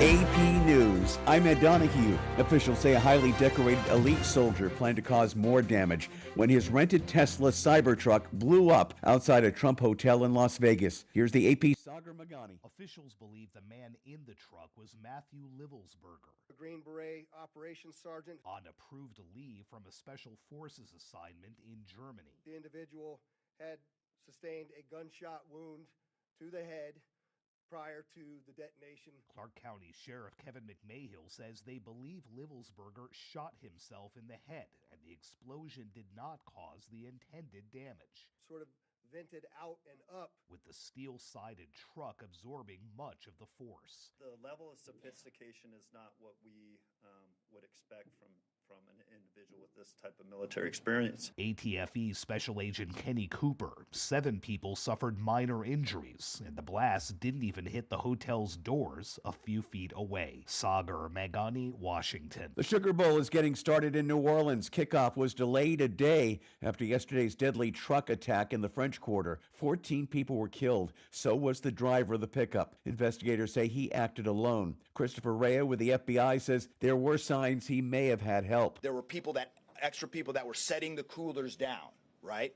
AP News. I'm Ed Donahue. Officials say a highly decorated elite soldier planned to cause more damage when his rented Tesla Cybertruck blew up outside a Trump hotel in Las Vegas. Here's the AP Sagar Magani. Officials believe the man in the truck was Matthew Livelsberger, a Green Beret operations sergeant, on approved leave from a special forces assignment in Germany. The individual had sustained a gunshot wound to the head prior to the detonation. Clark County Sheriff Kevin McMahill says they believe Livelsberger shot himself in the head, and the explosion did not cause the intended damage. Sort of vented out and up, with the steel-sided truck absorbing much of the force. The level of sophistication is not what we would expect from an individual with this type of military experience. ATFE Special Agent Kenny Cooper, 7 people suffered minor injuries, and the blast didn't even hit the hotel's doors a few feet away. Sagar Magani, Washington. The Sugar Bowl is getting started in New Orleans. Kickoff was delayed a day after yesterday's deadly truck attack in the French Quarter. 14 people were killed. So was the driver of the pickup. Investigators say he acted alone. Christopher Rea with the FBI says there were signs he may have had help. There were extra people that were setting the coolers down, right?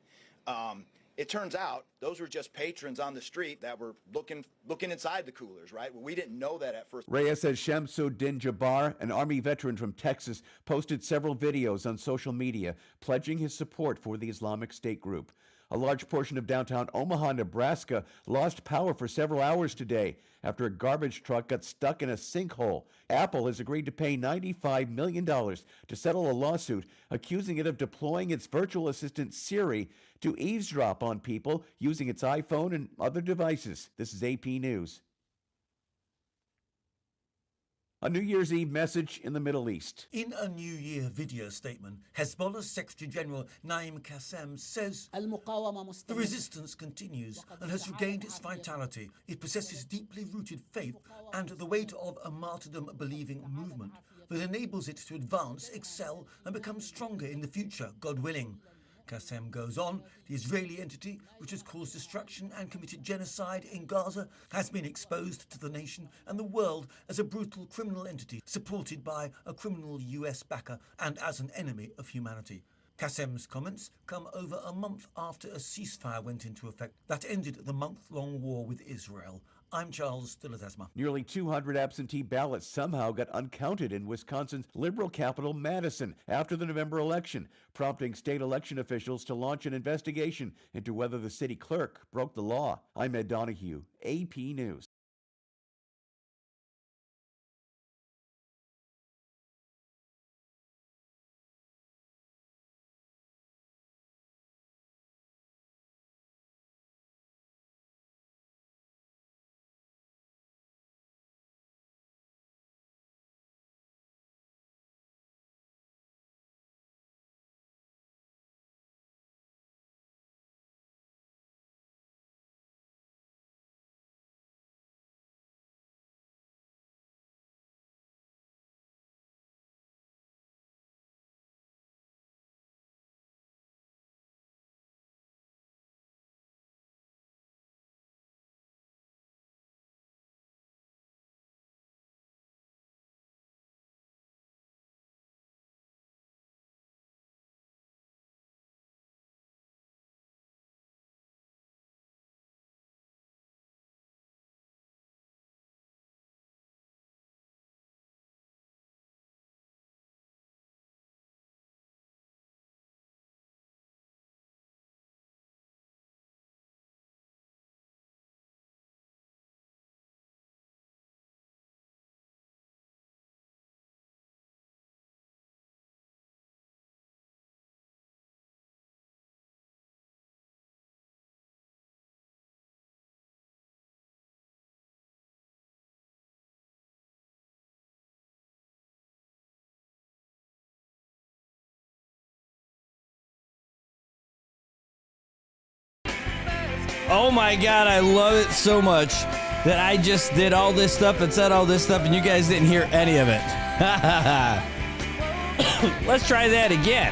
It turns out those were just patrons on the street that were looking inside the coolers, right? We didn't know that at first. Reyes says Shamsuddin Jabbar, an Army veteran from Texas, posted several videos on social media pledging his support for the Islamic State group. A large portion of downtown Omaha, Nebraska, lost power for several hours today after a garbage truck got stuck in a sinkhole. Apple has agreed to pay $95 million to settle a lawsuit accusing it of deploying its virtual assistant Siri to eavesdrop on people using its iPhone and other devices. This is AP News. A New Year's Eve message in the Middle East. In a New Year video statement, Hezbollah's Secretary General Naim Qassem says the resistance continues and has regained its vitality. It possesses deeply rooted faith and the weight of a martyrdom-believing movement that enables it to advance, excel and become stronger in the future, God willing. Qassem goes on, the Israeli entity, which has caused destruction and committed genocide in Gaza, has been exposed to the nation and the world as a brutal criminal entity supported by a criminal US backer and as an enemy of humanity. Qassem's comments come over a month after a ceasefire went into effect that ended the month-long war with Israel. I'm Charles Stilatasma. Nearly 200 absentee ballots somehow got uncounted in Wisconsin's liberal capital, Madison, after the November election, prompting state election officials to launch an investigation into whether the city clerk broke the law. I'm Ed Donahue, AP News. Oh my God, I love it so much that I just did all this stuff and said all this stuff and you guys didn't hear any of it. Let's try that again.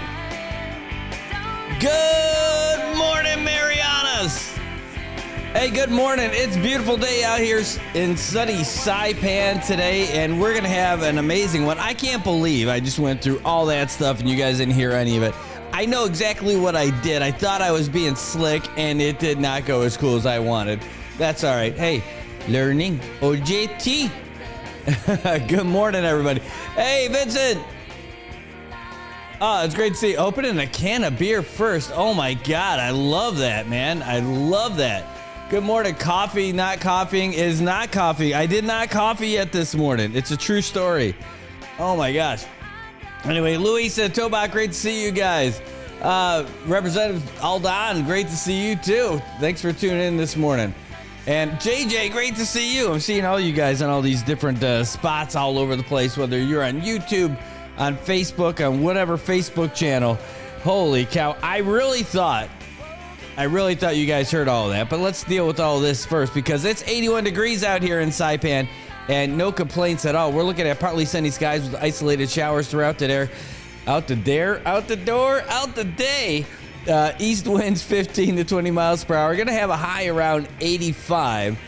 Good morning, Marianas. Hey, good morning. It's a beautiful day out here in sunny Saipan today, and we're going to have an amazing one. I can't believe I just went through all that stuff and you guys didn't hear any of it. I know exactly what I did. I thought I was being slick, and it did not go as cool as I wanted. That's all right. Hey, learning OJT. Good morning, everybody. Hey, Vincent. Oh, it's great to see you. Opening a can of beer first. Oh, my God. I love that, man. I love that. Good morning. Coffee, not coughing is not coffee. I did not coffee yet this morning. It's a true story. Oh, my gosh. Anyway, Luisa Tobach, great to see you guys. Representative Aldon, great to see you too. Thanks for tuning in this morning. And JJ, great to see you. I'm seeing all you guys on all these different spots all over the place, whether you're on YouTube, on Facebook, on whatever Facebook channel. Holy cow. I really thought you guys heard all of that, but let's deal with all of this first because it's 81 degrees out here in Saipan. And no complaints at all. We're looking at partly sunny skies with isolated showers throughout the day. Out the day. East winds 15 to 20 miles per hour. We're going to have a high around 85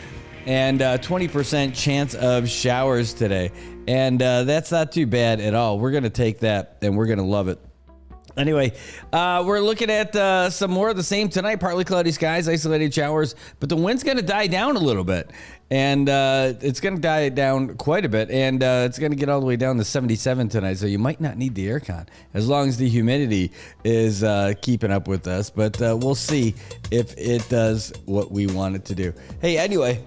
and 20% chance of showers today. And that's not too bad at all. We're going to take that and we're going to love it. Anyway, we're looking at some more of the same tonight. Partly cloudy skies, isolated showers, but the wind's going to die down a little bit. And it's going to die down quite a bit. And it's going to get all the way down to 77 tonight. So you might not need the aircon as long as the humidity is keeping up with us. But we'll see if it does what we want it to do. Hey, anyway,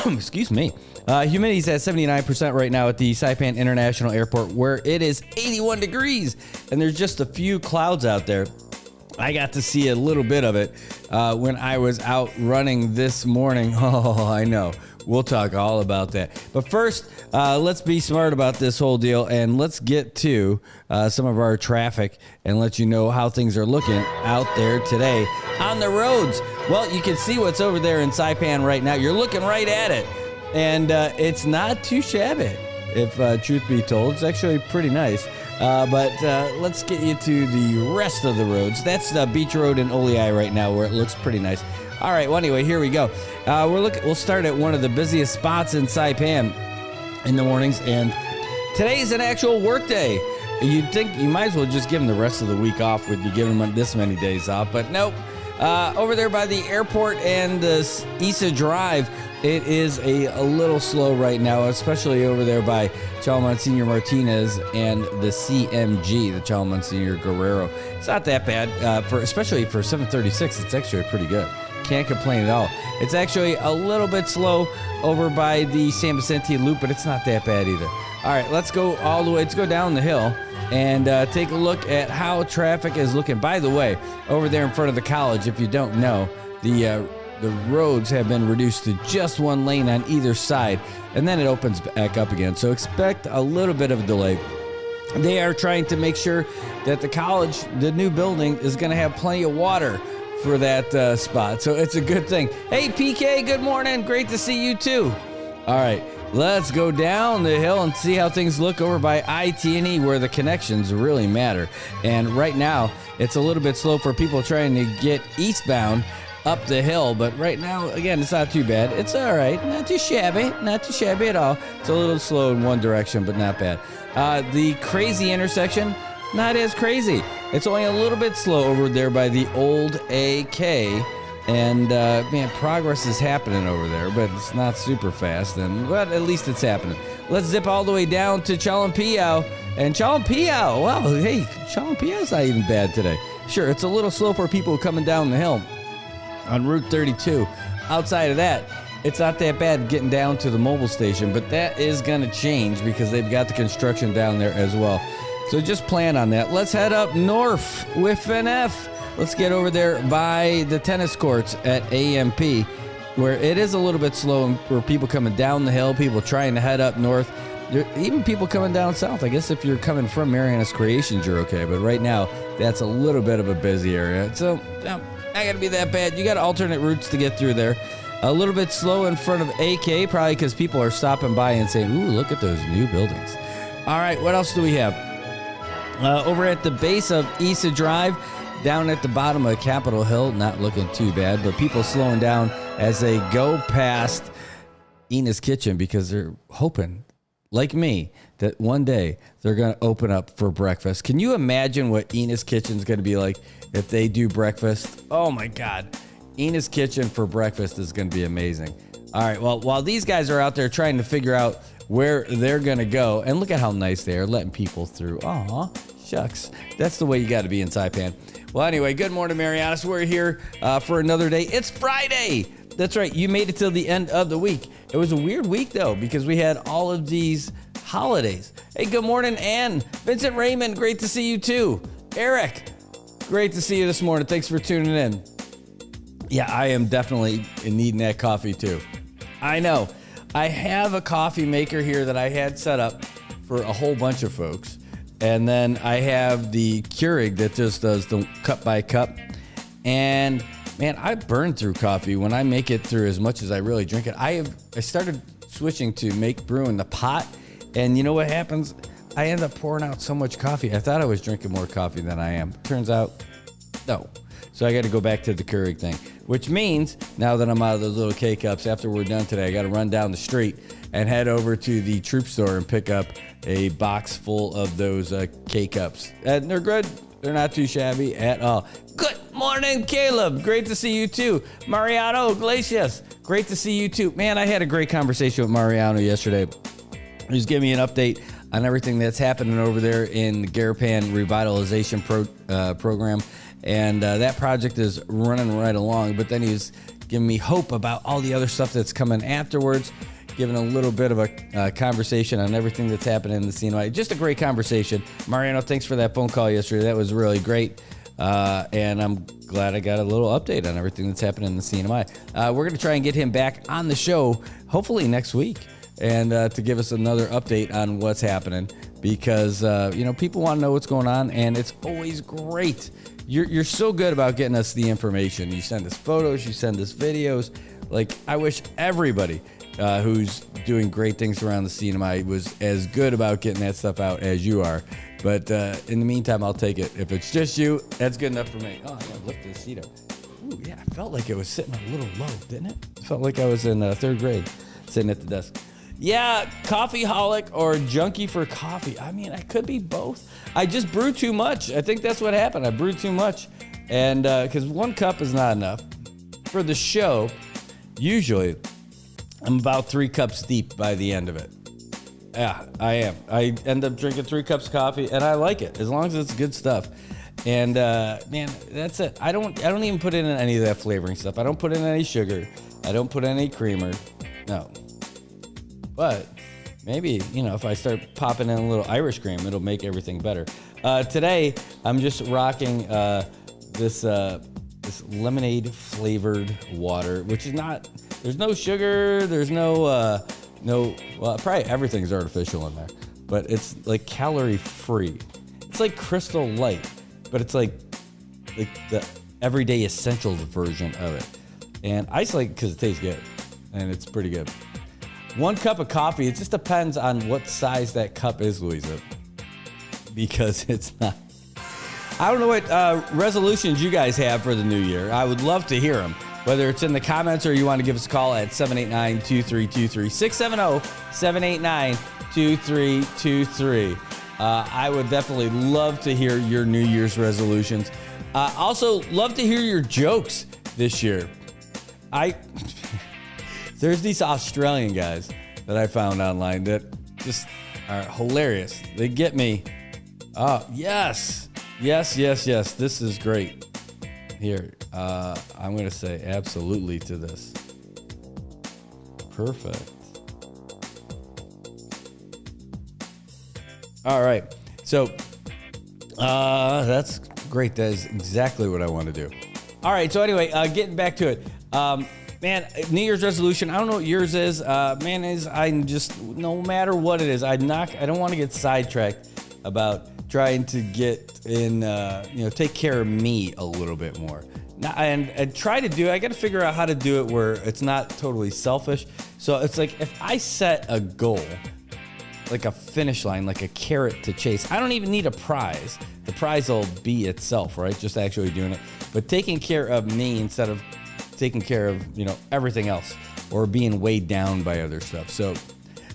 excuse me. Humidity's at 79% right now at the Saipan International Airport, where it is 81 degrees, and there's just a few clouds out there. I got to see a little bit of it when I was out running this morning. Oh, I know. We'll talk all about that. But first, let's be smart about this whole deal, and let's get to some of our traffic and let you know how things are looking out there today on the roads. Well, you can see what's over there in Saipan right now. You're looking right at it. And it's not too shabby, if truth be told. It's actually pretty nice. But let's get you to the rest of the roads. That's Beach Road in Olei right now, where it looks pretty nice. All right, well, anyway, here we go. We'll start at one of the busiest spots in Saipan in the mornings. And today's an actual work day. You'd think you might as well just give them the rest of the week off with you giving them this many days off. But nope. Over there by the airport and the Isa Drive, it is a little slow right now, especially over there by Chalmonseñor Martinez and the CMG, the Chalmonseñor Guerrero. It's not that bad, especially for 736. It's actually pretty good. Can't complain at all. It's actually a little bit slow over by the San Vicente Loop, but it's not that bad either. All right, let's go all the way. Let's go down the hill and take a look at how traffic is looking. By the way, over there in front of the college, if you don't know, the roads have been reduced to just one lane on either side, and then it opens back up again. So expect a little bit of a delay. They are trying to make sure that the college, the new building, is going to have plenty of water for that spot. So it's a good thing. Hey, PK, good morning. Great to see you too. All right, let's go down the hill and see how things look over by IT&E, where the connections really matter. And right now, it's a little bit slow for people trying to get eastbound up the hill, but right now, again, it's not too bad. It's all right. Not too shabby at all. It's a little slow in one direction, but not bad. The crazy intersection, not as crazy. It's only a little bit slow over there by the old AK, and man, progress is happening over there, but it's not super fast, but at least it's happening. Let's zip all the way down to Chalumpiao, and Chalumpiao, well, hey, Chalumpiao's not even bad today. Sure, it's a little slow for people coming down the hill on Route 32. Outside of that, it's not that bad getting down to the mobile station, but that is going to change because they've got the construction down there as well. So just plan on that. Let's head up north with an F. Let's get over there by the tennis courts at AMP, where it is a little bit slow for people coming down the hill, people trying to head up north. Even people coming down south. I guess if you're coming from Marianas Creations, you're okay. But right now, that's a little bit of a busy area. So not going to be that bad. You got alternate routes to get through there. A little bit slow in front of AK, probably because people are stopping by and saying, ooh, look at those new buildings. All right, what else do we have? Over at the base of Isa Drive, down at the bottom of Capitol Hill, not looking too bad, but people slowing down as they go past Ina's Kitchen because they're hoping, like me, that one day they're going to open up for breakfast. Can you imagine what Ina's Kitchen is going to be like if they do breakfast? Oh my God. Ina's Kitchen for breakfast is going to be amazing. All right, well, while these guys are out there trying to figure out where they're going to go, and look at how nice they are, letting people through. Aw, shucks. That's the way you got to be in Saipan. Well, anyway, good morning, Marianas. We're here for another day. It's Friday. That's right. You made it till the end of the week. It was a weird week, though, because we had all of these holidays. Hey, good morning, Ann. Vincent Raymond, great to see you, too. Eric, great to see you this morning. Thanks for tuning in. Yeah, I am definitely needing that coffee, too. I know. I have a coffee maker here that I had set up for a whole bunch of folks. And then I have the Keurig that just does the cup by cup. And man, I burn through coffee when I make it through as much as I really drink it. I started switching to make brew in the pot. And you know what happens? I end up pouring out so much coffee. I thought I was drinking more coffee than I am. Turns out, no. So I got to go back to the Keurig thing, which means now that I'm out of those little K-Cups, after we're done today, I got to run down the street and head over to the Troop Store and pick up a box full of those K-Cups. And they're good. They're not too shabby at all. Good morning, Caleb. Great to see you too. Mariano Iglesias. Great to see you too. Man, I had a great conversation with Mariano yesterday. He was giving me an update on everything that's happening over there in the Garapan Revitalization Program. And that project is running right along. But then he was giving me hope about all the other stuff that's coming afterwards, giving a little bit of a conversation on everything that's happening in the CNY. Just a great conversation. Mariano, thanks for that phone call yesterday. That was really great. And I'm glad I got a little update on everything that's happening in the CNMI. We're going to try and get him back on the show, hopefully next week, and to give us another update on what's happening because, people want to know what's going on, and it's always great. You're so good about getting us the information. You send us photos, you send us videos. Like, I wish everybody who's doing great things around the CNMI was as good about getting that stuff out as you are. But in the meantime, I'll take it. If it's just you, that's good enough for me. Oh, I gotta lift this seat up. Ooh, yeah, I felt like it was sitting a little low, didn't it? It felt like I was in third grade, sitting at the desk. Yeah, coffeeholic or junkie for coffee. I mean, I could be both. I just brew too much. I think that's what happened. I brewed too much. And because one cup is not enough. For the show, usually I'm about 3 cups deep by the end of it. Yeah, I am. I end up drinking 3 cups of coffee, and I like it as long as it's good stuff. And man, that's it. I don't even put in any of that flavoring stuff. I don't put in any sugar. I don't put in any creamer. No. But maybe, if I start popping in a little Irish cream, it'll make everything better. Today, I'm just rocking this lemonade flavored water, which is not. There's no sugar. There's well, probably everything's artificial in there, but it's like calorie free. It's like Crystal Light, but it's like the everyday essentials version of it. And I just like it because it tastes good, and it's pretty good. 1 cup of coffee, it just depends on what size that cup is, Louisa, because it's not. I don't know what resolutions you guys have for the new year. I would love to hear them. Whether it's in the comments or you want to give us a call at 789-2323, 670-789-2323. I would definitely love to hear your New Year's resolutions. Also, love to hear your jokes this year. There's these Australian guys that I found online that just are hilarious. They get me. Oh, yes. Yes. This is great. Here, I'm going to say absolutely to this. Perfect. All right. So, that's great. That is exactly what I want to do. All right. So anyway, getting back to it. Man, New Year's resolution, I don't know what yours is. I'm just, no matter what it is, I don't want to get sidetracked about trying to get in, take care of me a little bit more. And try to do, I got to figure out how to do it where it's not totally selfish. So it's like, if I set a goal, like a finish line, like a carrot to chase, I don't even need a prize. The prize will be itself, right? Just actually doing it. But taking care of me instead of taking care of, everything else or being weighed down by other stuff. So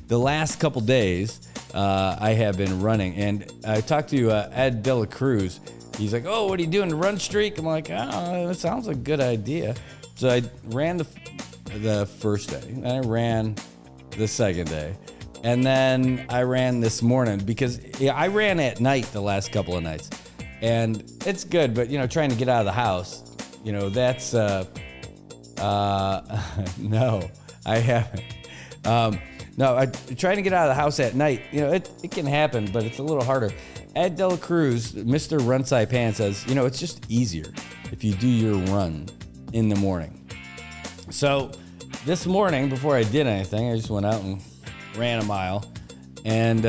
the last couple days, I have been running, and I talked to Ed De La Cruz. He's like, "Oh, what are you doing? A run streak?" I'm like, "Oh, it sounds like a good idea." So I ran the first day, and I ran the second day, and then I ran this morning because I ran at night the last couple of nights, and it's good, but trying to get out of the house, that's no, I haven't. No, trying to get out of the house at night, it can happen, but it's a little harder. Ed De La Cruz, Mr. Run Saipan, says, it's just easier if you do your run in the morning. So this morning, before I did anything, I just went out and ran a mile. And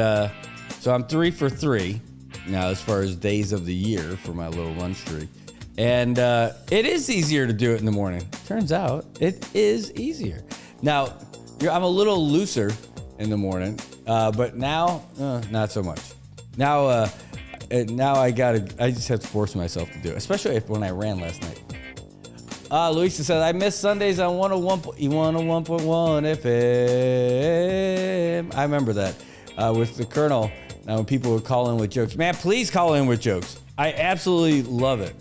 so I'm 3 for 3 now as far as days of the year for my little run streak. And it is easier to do it in the morning. Turns out it is easier. Now, I'm a little looser in the morning, but now, not so much. Now I just have to force myself to do it, especially when I ran last night. Luisa says, I miss Sundays on 101.1 FM. I remember that with the Colonel. Now, when people would call in with jokes, man, please call in with jokes. I absolutely love it.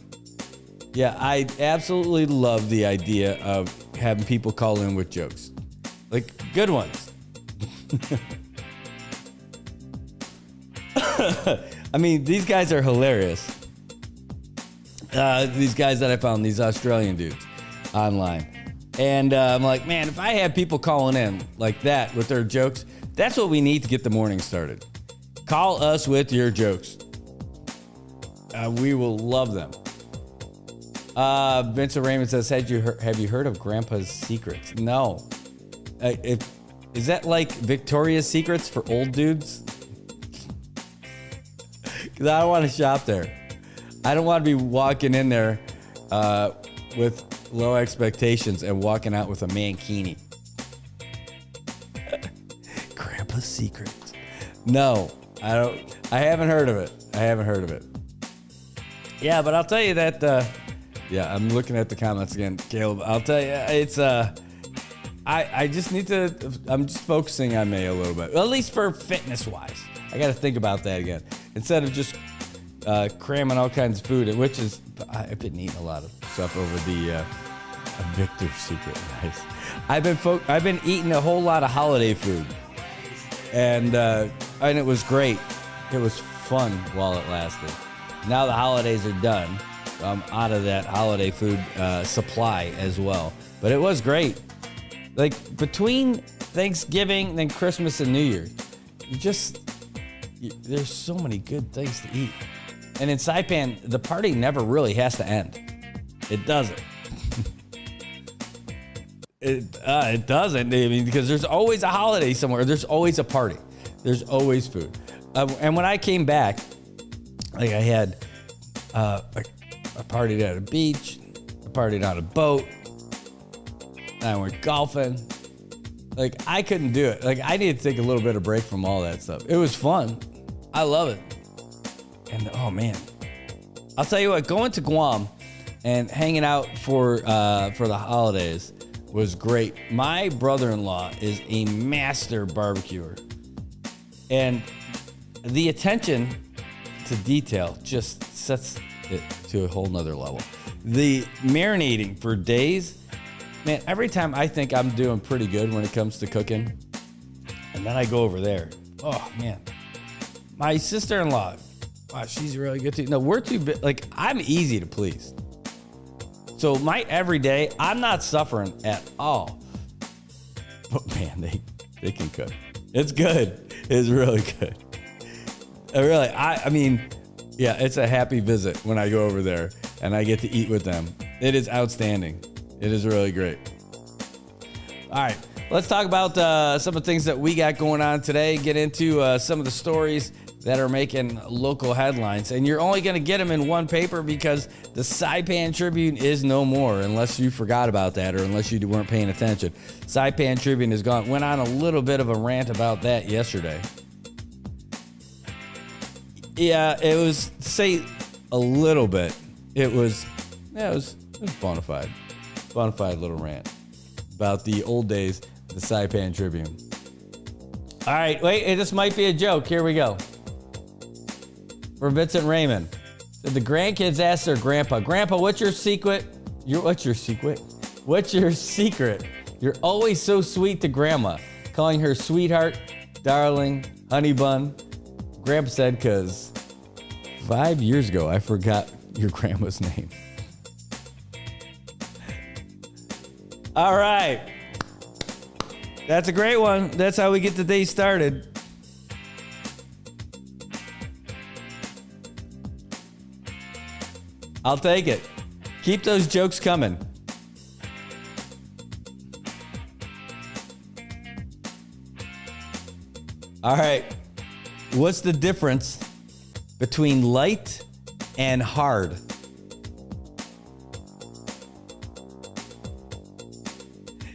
Yeah, I absolutely love the idea of having people call in with jokes. Like, good ones. I mean, these guys are hilarious. These guys that I found, these Australian dudes online. And I'm like, man, if I had people calling in like that with their jokes, that's what we need to get the morning started. Call us with your jokes. We will love them. Vincent Raymond says, have you heard of Grandpa's Secrets? No. Is that like Victoria's Secrets for old dudes? Because I don't want to shop there. I don't want to be walking in there with low expectations and walking out with a mankini. Grandpa's Secrets. No, I don't. I haven't heard of it. Yeah, but I'll tell you that. Yeah, I'm looking at the comments again, Caleb. I'll tell you, it's I just need to. I'm just focusing on me a little bit, at least for fitness wise. I got to think about that again instead of just cramming all kinds of food, which is I've been eating a lot of stuff over the Victor's Secret. Nice. I've been eating a whole lot of holiday food, and it was great. It was fun while it lasted. Now the holidays are done. I'm out of that holiday food supply as well. But it was great. Like between Thanksgiving, then Christmas and New Year's, there's so many good things to eat. And in Saipan, the party never really has to end. It doesn't. It doesn't. I mean, because there's always a holiday somewhere. There's always a party. There's always food. And when I came back, like I had I partied at a beach, I partied on a boat, I went golfing. Like, I couldn't do it. Like, I needed to take a little bit of break from all that stuff. It was fun. I love it. And, oh, man. I'll tell you what, going to Guam and hanging out for the holidays was great. My brother-in-law is a master barbecuer. And the attention to detail just sets it to a whole nother level. The marinating for days, man, every time I think I'm doing pretty good when it comes to cooking, and then I go over there, oh, man. My sister-in-law, wow, she's really good too. No, we're too big. Like, I'm easy to please. So my everyday, I'm not suffering at all. But, man, they can cook. It's good. It's really good. I mean, yeah, it's a happy visit when I go over there and I get to eat with them. It is outstanding. It is really great. All right, let's talk about some of the things that we got going on today. Get into some of the stories that are making local headlines. And you're only going to get them in one paper because the Saipan Tribune is no more, unless you forgot about that or unless you weren't paying attention. Saipan Tribune is gone. Went on a little bit of a rant about that yesterday. Yeah, it was, say, a little bit. It was bona fide. bonafide little rant about the old days, the Saipan Tribune. All right, wait, this might be a joke. Here we go. For Vincent Raymond. The grandkids asked their grandpa, Grandpa, what's your secret? What's your secret? What's your secret? You're always so sweet to Grandma. Calling her sweetheart, darling, honey bun. Grandpa said, because 5 years ago, I forgot your grandma's name. All right. That's a great one. That's how we get the day started. I'll take it. Keep those jokes coming. All right. What's the difference between light and hard?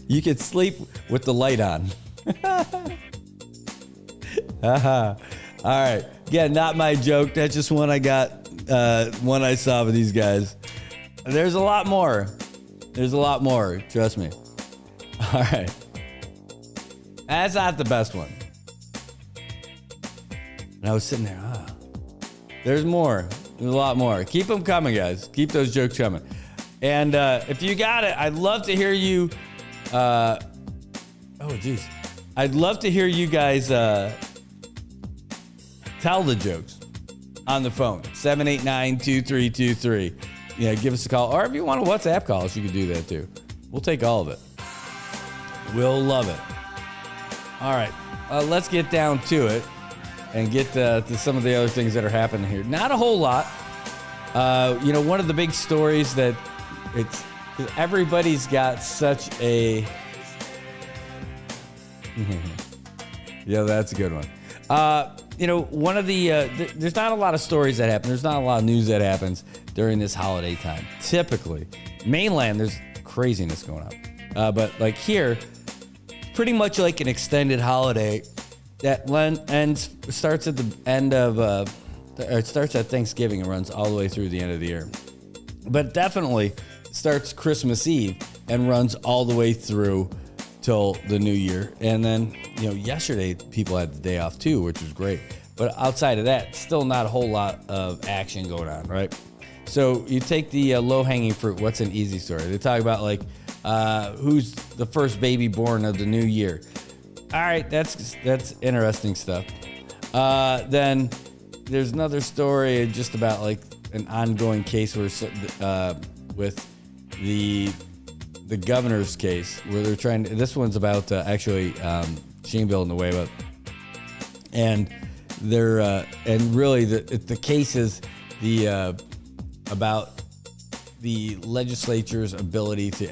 You can sleep with the light on. All right. Yeah, not my joke. That's just one I got, one I saw with these guys. There's a lot more. There's a lot more. Trust me. All right. That's not the best one. And I was sitting there, there's more. There's a lot more. Keep them coming, guys. Keep those jokes coming. And if you got it, I'd love to hear you. Oh, geez. I'd love to hear you guys tell the jokes on the phone. 789-2323. Yeah, give us a call. Or if you want to WhatsApp call us, you can do that too. We'll take all of it. We'll love it. All right. Let's get down to it and get to some of the other things that are happening here. Not a whole lot. One of the big stories that everybody's got such a... Yeah, that's a good one. One of the... there's not a lot of stories that happen. There's not a lot of news that happens during this holiday time. Typically. Mainland, there's craziness going on. But like here, pretty much like an extended holiday that starts at the end of... it starts at Thanksgiving and runs all the way through the end of the year. But definitely starts Christmas Eve and runs all the way through till the new year. And then, yesterday people had the day off too, which was great. But outside of that, still not a whole lot of action going on, right? So you take the low-hanging fruit. What's an easy story? They talk about who's the first baby born of the new year. All right, that's interesting stuff. Then there's another story just about an ongoing case where with the governor's case where they're trying to, this one's about Shane building the way up, and they're and really the case is about the legislature's ability to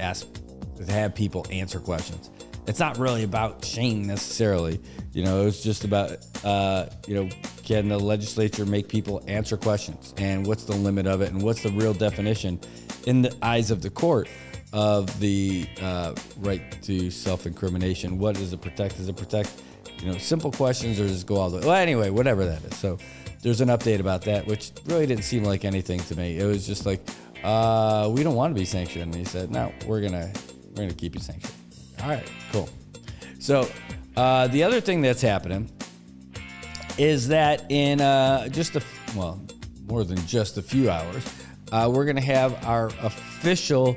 have people answer questions. It's not really about Shane necessarily, it's just about can the legislature make people answer questions, and what's the limit of it, and what's the real definition in the eyes of the court of the right to self-incrimination. What does it protect? Does it protect, simple questions, or does it go all the way? Well, anyway, whatever that is. So there's an update about that, which really didn't seem like anything to me. It was just we don't want to be sanctioned. And he said, no, we're gonna keep you sanctioned. All right, cool. So the other thing that's happening is that in more than just a few hours, we're going to have our official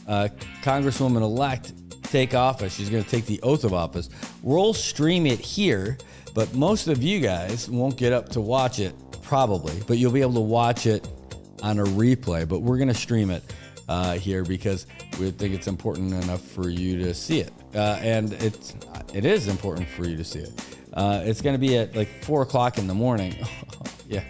Congresswoman-elect take office. She's going to take the oath of office. We'll stream it here, but most of you guys won't get up to watch it, probably, but you'll be able to watch it on a replay. But we're going to stream it here because we think it's important enough for you to see it. And it is important for you to see it. It's going to be at 4 o'clock in the morning. Yeah,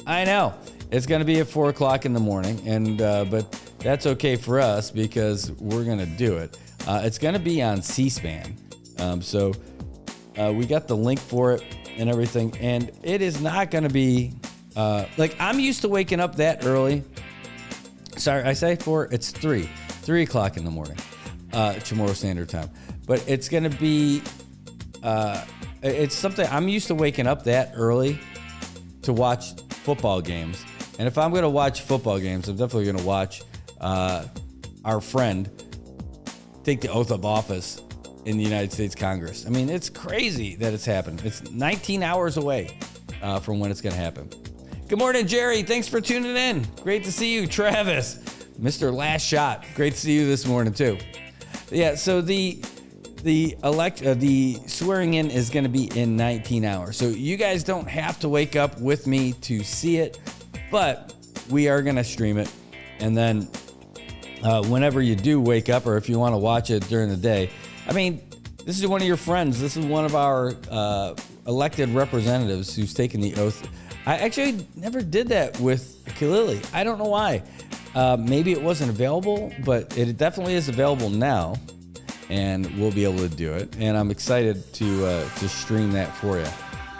I know. It's going to be at 4 o'clock in the morning, and but that's okay for us because we're going to do it. It's going to be on C-SPAN. So we got the link for it and everything, and it is not going to be I'm used to waking up that early. Sorry, I say 4. It's 3 o'clock in the morning, Chamorro Standard Time. But it's going to be it's something I'm used to waking up that early to watch football games. And if I'm going to watch football games, I'm definitely going to watch our friend take the oath of office in the United States Congress. I mean, it's crazy that it's happened. It's 19 hours away from when it's going to happen. Good morning, Jerry. Thanks for tuning in. Great to see you, Travis. Mr. Last Shot. Great to see you this morning too. Yeah. So the swearing in is going to be in 19 hours. So you guys don't have to wake up with me to see it, but we are going to stream it. And then whenever you do wake up, or if you want to watch it during the day, I mean, this is one of your friends. This is one of our elected representatives who's taken the oath. I actually never did that with Kalili. I don't know why. Maybe it wasn't available, but it definitely is available now, and we'll be able to do it. And I'm excited to stream that for you.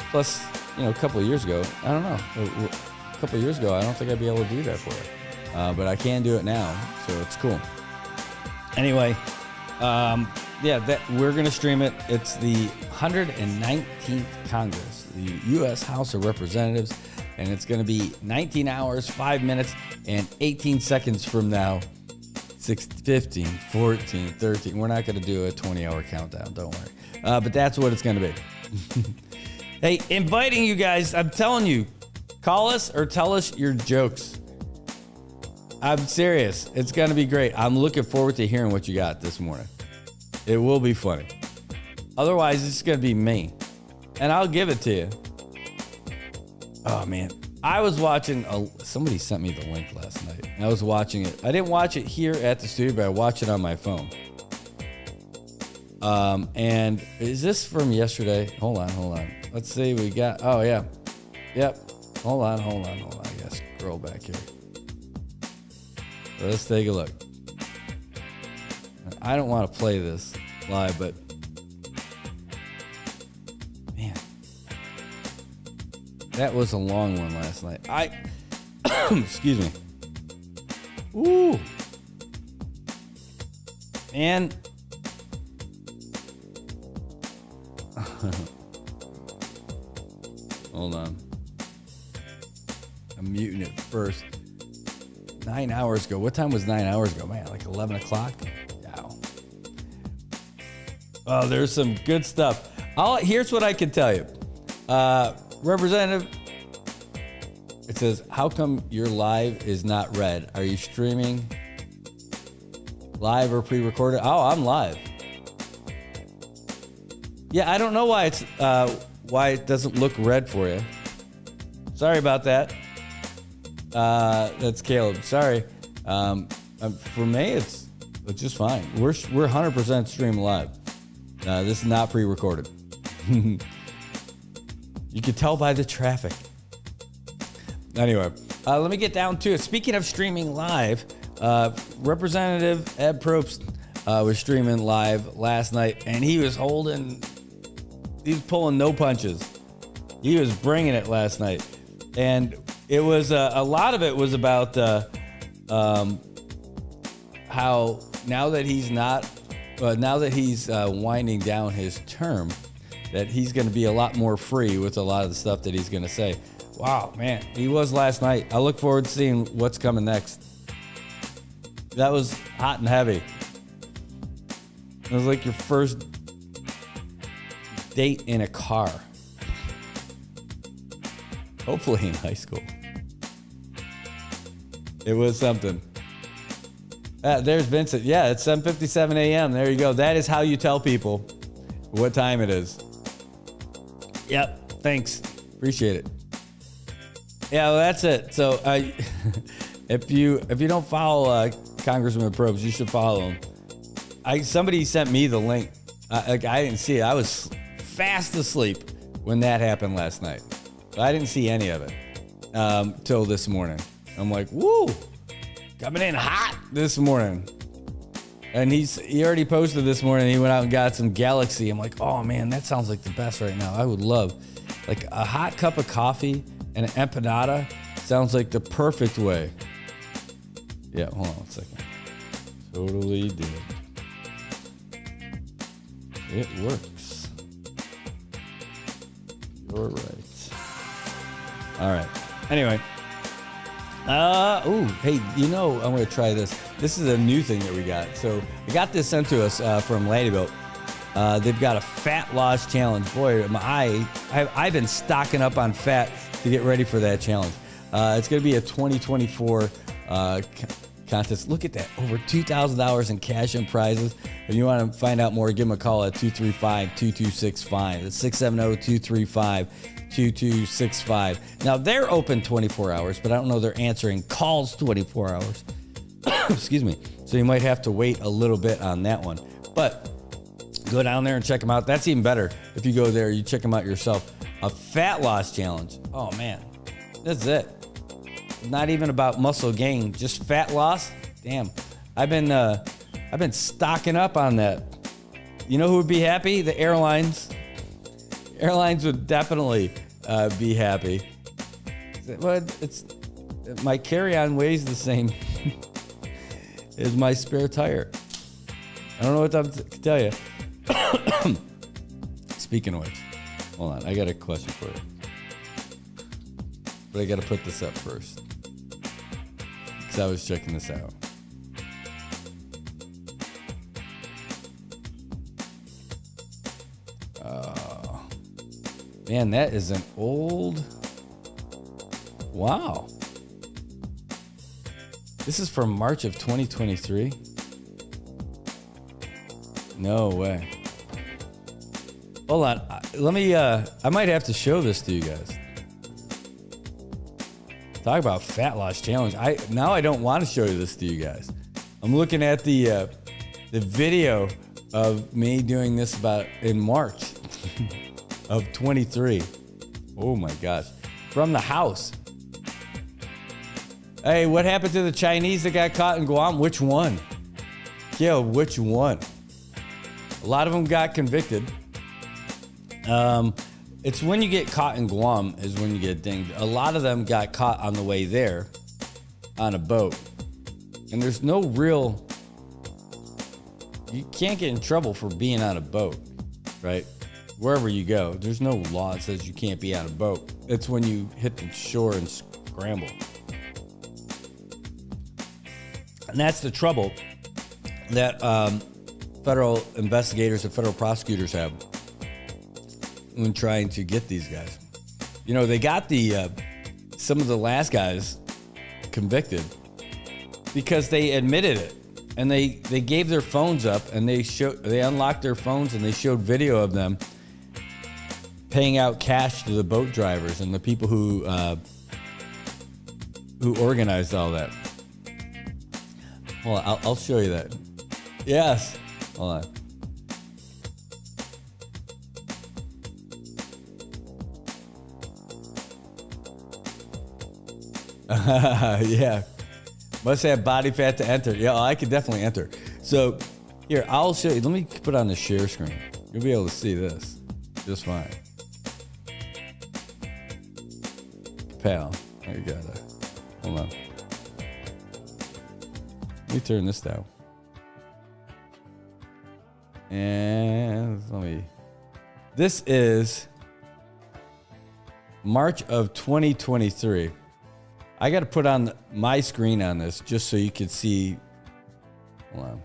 Plus, a couple of years ago, I don't know. A couple of years ago, I don't think I'd be able to do that for you. But I can do it now, so it's cool. Anyway, we're going to stream it. It's the 119th Congress, the U.S. House of Representatives, and it's going to be 19 hours, 5 minutes, and 18 seconds from now. 6, 15, 14, 13. We're not going to do a 20-hour countdown, don't worry. But that's what it's going to be. Hey, inviting you guys, I'm telling you, call us or tell us your jokes. I'm serious. It's going to be great. I'm looking forward to hearing what you got this morning. It will be funny. Otherwise, it's going to be me. And I'll give it to you. Oh, man. I was watching, somebody sent me the link last night. I was watching it. I didn't watch it here at the studio, but I watched it on my phone. And is this from yesterday? Hold on. Let's see. We got, oh, yeah. Yep. Hold on. I gotta scroll back here. Let's take a look. I don't want to play this live, but man, that was a long one last night. Excuse me. Ooh. And hold on. I'm muting it first. 9 hours ago. What time was 9 hours ago? Man, like 11 o'clock? Wow. Oh, there's some good stuff. Here's what I can tell you. Representative, it says, how come your live is not red? Are you streaming live or pre-recorded? Oh, I'm live. Yeah, I don't know why why it doesn't look red for you. Sorry about that. That's Caleb. Sorry. For me, it's just fine. We're 100% stream live. This is not pre-recorded. You can tell by the traffic. Anyway, let me get down to it. Speaking of streaming live, Representative Ed Probst was streaming live last night, and he was pulling no punches. He was bringing it last night, and it was a lot of it was about how now that he's winding down his term, that he's going to be a lot more free with a lot of the stuff that he's going to say. Wow, man, he was last night. I look forward to seeing what's coming next. That was hot and heavy. It was like your first date in a car. Hopefully in high school. It was something. There's Vincent. Yeah, it's 7:57 a.m. There you go. That is how you tell people what time it is. Yep. Thanks. Appreciate it. Yeah, well, that's it. So if you don't follow Congressman Probst, you should follow him. Somebody sent me the link. I didn't see it. I was fast asleep when that happened last night. I didn't see any of it till this morning. I'm like, woo, coming in hot this morning. And he already posted this morning. He went out and got some Galaxy. I'm like, oh man, that sounds like the best right now. I would love like a hot cup of coffee and an empanada. Sounds like the perfect way. Yeah, hold on one second. Totally did. It works. You're right. All right. Anyway, Hey, I'm going to try this. This is a new thing that we got. So we got this sent to us from Ladyboat. They've got a fat loss challenge. Boy, I've been stocking up on fat to get ready for that challenge. It's going to be a 2024 contest. Look at that. Over $2,000 in cash and prizes. If you want to find out more, give them a call at 235-2265. It's 670-235-2265. Now, they're open 24 hours, but I don't know they're answering calls 24 hours. Excuse me. So you might have to wait a little bit on that one. But go down there and check them out. That's even better. If you go there, you check them out yourself. A fat loss challenge. Oh, man. That's it. Not even about muscle gain, just fat loss. Damn. I've been stocking up on that. You know who would be happy? The airlines. Airlines would definitely be happy. But my carry-on weighs the same as my spare tire. I don't know what to tell you. Speaking of which, hold on, I got a question for you. But I got to put this up first, because I was checking this out. Man, that is an old... Wow. This is from March of 2023? No way. Hold on. Let me, I might have to show this to you guys. Talk about fat loss challenge. Now I don't want to show this to you guys. I'm looking at the video of me doing this in March of 23. Oh my gosh. From the house. Hey, what happened to the Chinese that got caught in Guam? Which one? Yeah, which one? A lot of them got convicted. It's when you get caught in Guam is when you get dinged. A lot of them got caught on the way there on a boat. And there's no real... You can't get in trouble for being on a boat, right? Wherever you go, there's no law that says you can't be on a boat. It's when you hit the shore and scramble. And that's the trouble that federal investigators and federal prosecutors have when trying to get these guys. They got some of the last guys convicted because they admitted it, and they gave their phones up, and they unlocked their phones, and they showed video of them paying out cash to the boat drivers and the people who organized all that. Hold on, I'll show you that. Yes. Hold on. Yeah. Must have body fat to enter. Yeah, I could definitely enter. So, here, I'll show you. Let me put on the share screen. You'll be able to see this just fine. Pal, I got it. Hold on. Let me turn this down. And this is March of 2023. I got to put on my screen on this just so you can see. Hold on.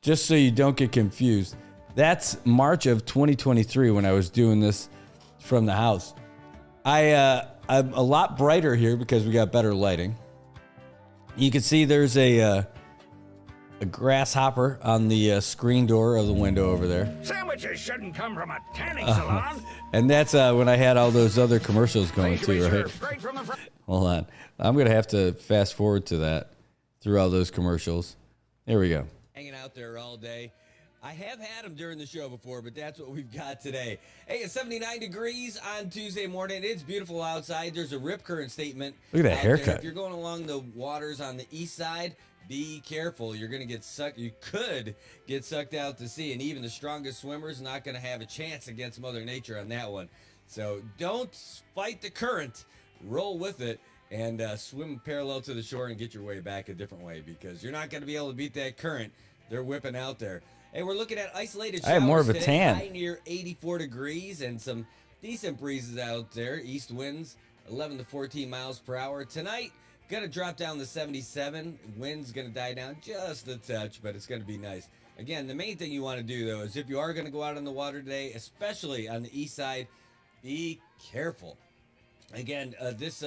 Just so you don't get confused. That's March of 2023 when I was doing this from the house. I'm a lot brighter here because we got better lighting. You can see there's a grasshopper on the screen door of the window over there. Sandwiches shouldn't come from a tanning salon. And that's when I had all those other commercials going too, right? Hold on. I'm going to have to fast forward to that through all those commercials. There we go. Hanging out there all day. I have had them during the show before, but that's what we've got today. Hey, it's 79 degrees on Tuesday morning. It's beautiful outside. There's a rip current statement. Look at that haircut. If you're going along the waters on the east side, be careful. You're going to get sucked. You could get sucked out to sea, and even the strongest swimmer's not going to have a chance against Mother Nature on that one. So don't fight the current. Roll with it and swim parallel to the shore and get your way back a different way, because you're not going to be able to beat that current. They're whipping out there. Hey, we're looking at isolated showers. I have more of a tan. High near 84 degrees and some decent breezes out there. East winds 11 to 14 miles per hour. Tonight, gonna drop down to 77. Wind's gonna die down just a touch, but it's gonna be nice. Again, the main thing you want to do, though, is if you are gonna go out on the water today, especially on the east side, be careful. Again, this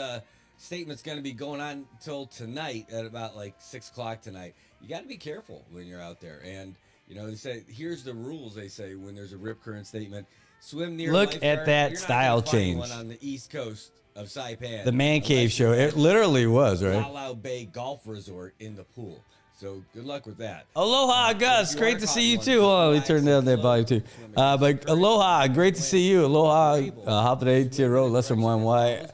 statement's going to be going on till tonight at about like 6 o'clock tonight. You got to be careful when you're out there. And, you know, they say, here's the rules, they say, when there's a rip current statement. Swim near Look lifeguard. at that You're not style gonna find change. one on the east coast of Saipan. The Man Cave unless show. you're It literally was, right? Lalau Bay Golf Resort in the pool. So good luck with that. Aloha, Gus. if you Great are to caught see you one, too. just Hold on, let me relax turn down and that flow. volume too. But aloha, great to see you. Aloha, hapere tiro, lesser one. Why?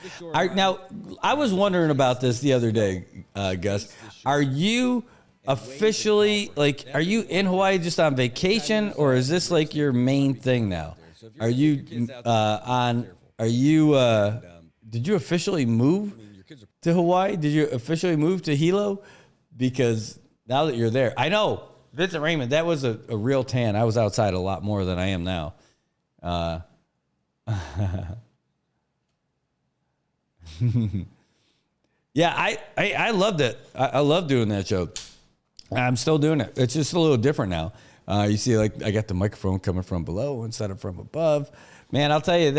Now, I was wondering about this the other day, Gus. Are you officially, like, are you in Hawaii just on vacation, or is this like your main thing now? Are you did you officially move to Hawaii? Did you officially move to Hilo? Because now that you're there, I know, Vincent Raymond, that was a real tan. I was outside a lot more than I am now. Yeah, I loved it. I love doing that show. I'm still doing it. It's just a little different now. You see, like, I got the microphone coming from below instead of from above. Man, I'll tell you,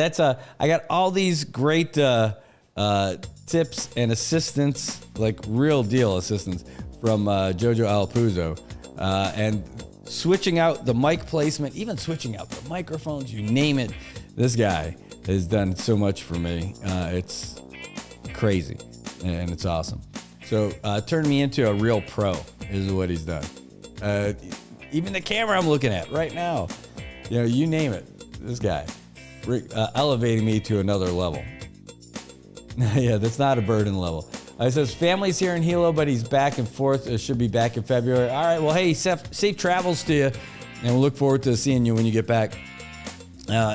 I got all these great tips and assistance, like real deal assistance from Jojo Alapuzzo. And switching out the mic placement, even switching out the microphones, you name it. This guy has done so much for me. It's crazy, and it's awesome. So turned me into a real pro is what he's done. Even the camera I'm looking at right now, you know, you name it, this guy elevating me to another level. Yeah, that's not a burden level. It says family's here in Hilo, but he's back and forth. Should be back in February. All right, well, hey, safe travels to you, and we'll look forward to seeing you when you get back.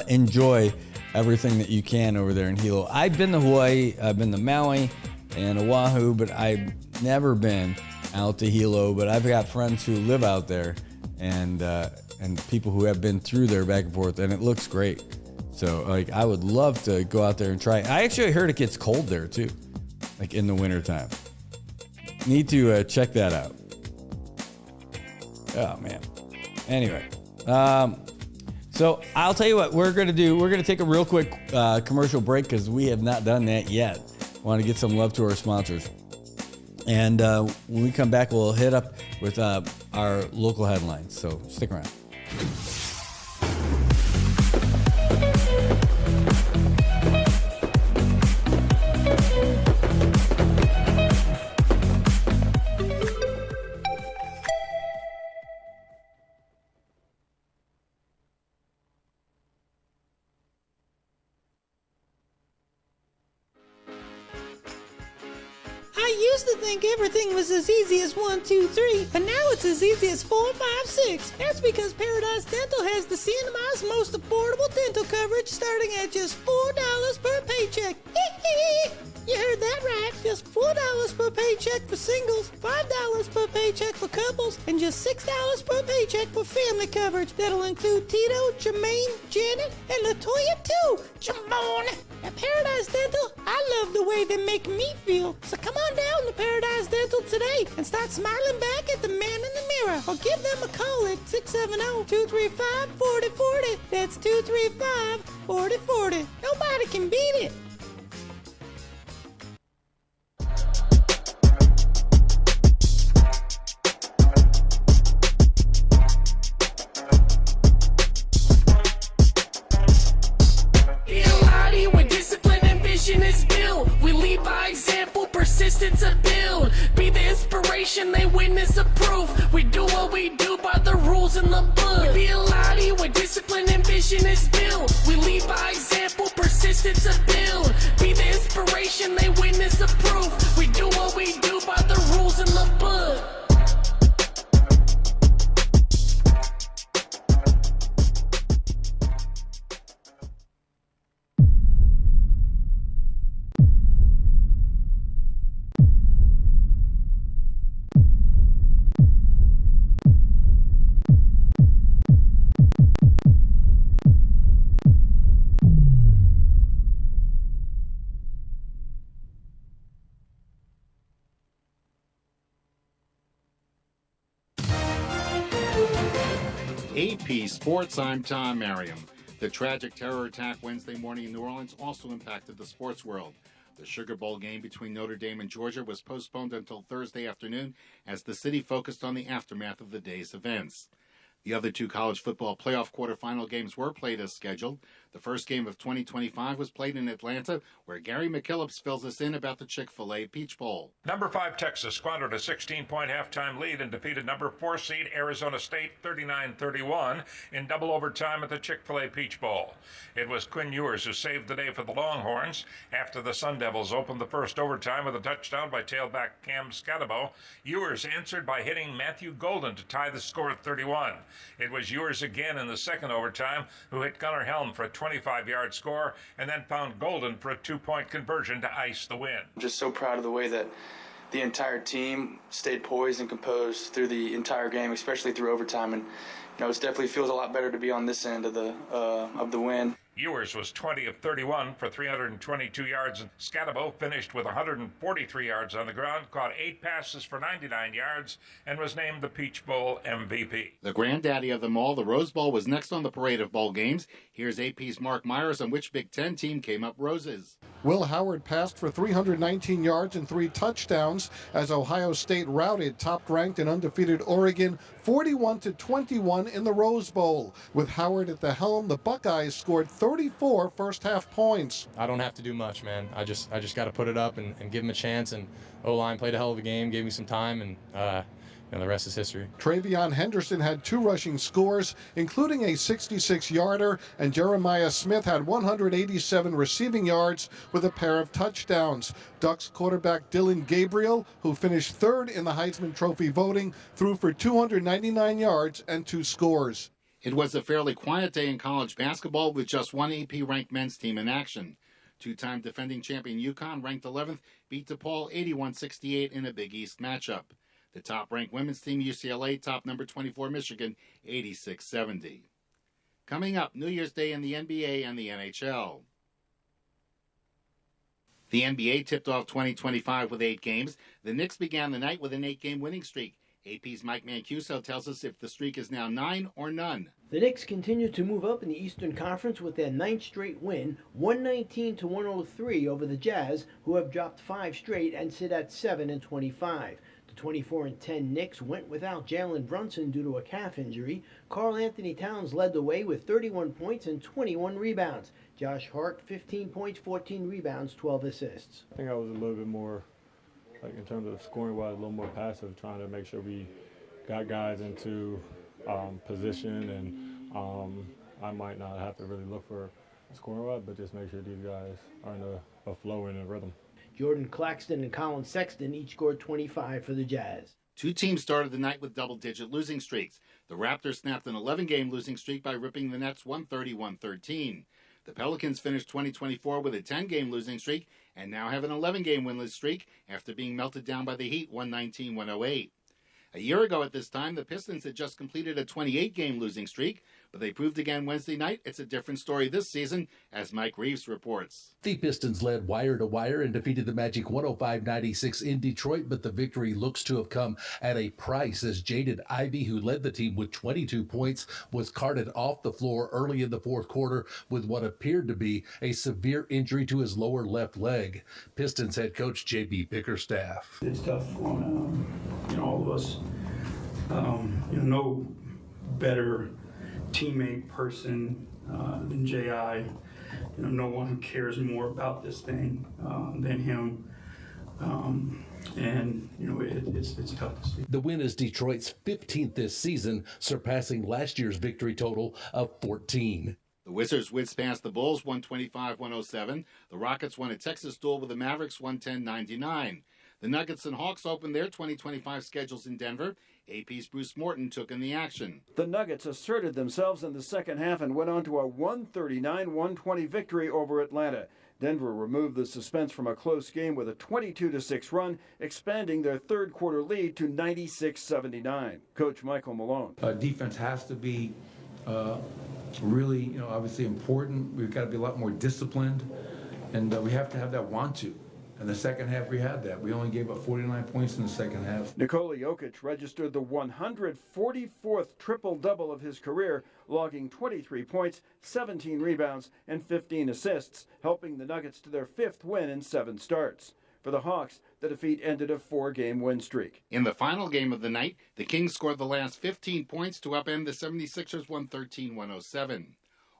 Enjoy everything that you can over there in Hilo. I've been to Hawaii, I've been to Maui and Oahu, but I've never been out to Hilo. But I've got friends who live out there, and people who have been through there back and forth, and it looks great. So, like, I would love to go out there and try. I actually heard it gets cold there too, like in the wintertime. Need to check that out. Oh man. Anyway, so I'll tell you what we're gonna do. We're gonna take a real quick commercial break because we have not done that yet. Want to get some love to our sponsors, and when we come back, we'll hit up with our local headlines. So stick around. I used to think everything was as easy as 1, 2, 3, but now it's as easy as 4, 5, 6. That's because Paradise Dental has the CNMI's most affordable dental coverage starting at just $4 per paycheck. You heard that right. Just $4 per paycheck for singles, $5 per paycheck for couples, and just $6 per paycheck for family coverage. That'll include Tito, Jermaine, Janet, and LaToya too. Jamone! At Paradise Dental, I love the way they make me feel. So come on down to Paradise Dental today and start smiling back at the man in the mirror, or give them a call at 670-235-4040. That's 235-4040. Nobody can beat it. Is built. We lead by example, persistence to build. Be the inspiration, they witness the proof. We do what we do by the rules in the book. We be a Lottie where discipline and vision is built. We lead by example, persistence to build. Be the inspiration, they witness the proof. We do what we do by the rules in the book. AP Sports, I'm Tom Merriam. The tragic terror attack Wednesday morning in New Orleans also impacted the sports world. The Sugar Bowl game between Notre Dame and Georgia was postponed until Thursday afternoon as the city focused on the aftermath of the day's events. The other two college football playoff quarterfinal games were played as scheduled. The first game of 2025 was played in Atlanta, where Gary McKillips fills us in about the Chick-fil-A Peach Bowl. Number 5 Texas squandered a 16-point halftime lead and defeated number 4 seed Arizona State 39-31 in double overtime at the Chick-fil-A Peach Bowl. It was Quinn Ewers who saved the day for the Longhorns after the Sun Devils opened the first overtime with a touchdown by tailback Cam Scatabo. Ewers answered by hitting Matthew Golden to tie the score at 31. It was Ewers again in the second overtime who hit Gunnar Helm for a 25-yard score and then found Golden for a 2-point conversion to ice the win. I'm just so proud of the way that the entire team stayed poised and composed through the entire game, especially through overtime. And it definitely feels a lot better to be on this end of the win. Ewers was 20 of 31 for 322 yards, and Scatabo finished with 143 yards on the ground, caught 8 passes for 99 yards, and was named the Peach Bowl MVP. The granddaddy of them all, the Rose Bowl, was next on the parade of bowl games. Here's AP's Mark Myers on which Big Ten team came up roses. Will Howard passed for 319 yards and 3 touchdowns as Ohio State routed top-ranked and undefeated Oregon 41-21 in the Rose Bowl. With Howard at the helm, the Buckeyes scored 34 first-half points. I don't have to do much, man. I just got to put it up and give them a chance. And O-line played a hell of a game, gave me some time, and the rest is history. Travion Henderson had 2 rushing scores, including a 66-yarder, and Jeremiah Smith had 187 receiving yards with a pair of touchdowns. Ducks quarterback Dylan Gabriel, who finished 3rd in the Heisman Trophy voting, threw for 299 yards and 2 scores. It was a fairly quiet day in college basketball with just one AP-ranked men's team in action. Two-time defending champion UConn, ranked 11th, beat DePaul 81-68 in a Big East matchup. The top-ranked women's team, UCLA, topped number 24 Michigan 86-70. Coming up, New Year's Day in the NBA and the NHL. The NBA tipped off 2025 with 8 games. The Knicks began the night with an 8-game winning streak. AP's Mike Mancuso tells us if the streak is now 9 or none. The Knicks continue to move up in the Eastern Conference with their 9th straight win, 119-103 over the Jazz, who have dropped 5 straight and sit at 7-25. The 24-10 Knicks went without Jalen Brunson due to a calf injury. Karl Anthony Towns led the way with 31 points and 21 rebounds. Josh Hart, 15 points, 14 rebounds, 12 assists. I think I was a little bit more, in terms of scoring-wise, a little more passive, trying to make sure we got guys into position, and I might not have to really look for scoring-wise, but just make sure these guys are in a flow and a rhythm. Jordan Claxton and Colin Sexton each scored 25 for the Jazz. 2 teams started the night with double-digit losing streaks. The Raptors snapped an 11-game losing streak by ripping the Nets 130-113. The Pelicans finished 2024 with a 10-game losing streak and now have an 11-game winless streak after being melted down by the Heat 119-108. A year ago at this time, the Pistons had just completed a 28-game losing streak, but they proved again Wednesday night it's a different story this season, as Mike Reeves reports. The Pistons led wire to wire and defeated the Magic 105-96 in Detroit, but the victory looks to have come at a price as Jaden Ivey, who led the team with 22 points, was carted off the floor early in the fourth quarter with what appeared to be a severe injury to his lower left leg. Pistons head coach J.B. Bickerstaff. It's tough on all of us. No better teammate person than J.I. No one cares more about this thing than him. It's tough to see. The win is Detroit's 15th this season, surpassing last year's victory total of 14. The Wizards whizzed past the Bulls 125-107. The Rockets won a Texas duel with the Mavericks 110-99. The Nuggets and Hawks opened their 2025 schedules in Denver. AP's Bruce Morton took in the action. The Nuggets asserted themselves in the second half and went on to a 139-120 victory over Atlanta. Denver removed the suspense from a close game with a 22-6 run, expanding their third quarter lead to 96-79. Coach Michael Malone. Defense has to be really, obviously important. We've got to be a lot more disciplined, and we have to have that want to. In the second half, we had that. We only gave up 49 points in the second half. Nikola Jokic registered the 144th triple-double of his career, logging 23 points, 17 rebounds, and 15 assists, helping the Nuggets to their 5th win in 7 starts. For the Hawks, the defeat ended a 4-game win streak. In the final game of the night, the Kings scored the last 15 points to upend the 76ers 113-107.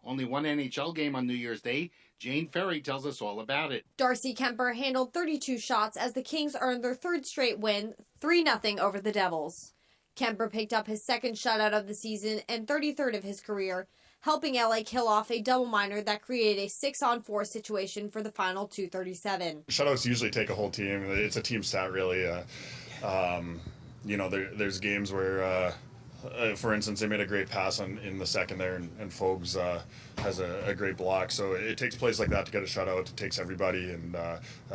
Only one NHL game on New Year's Day. Jane Ferry tells us all about it. Darcy Kemper handled 32 shots as the Kings earned their 3rd straight win, 3-0 over the Devils. Kemper picked up his 2nd shutout of the season and 33rd of his career, helping LA kill off a double minor that created a 6-on-4 situation for the final 2:37. Shutouts usually take a whole team. It's a team stat, really. There's games where, for instance, they made a great pass in the second there, and Fogues has a great block. So it takes plays like that to get a shutout. It takes everybody, and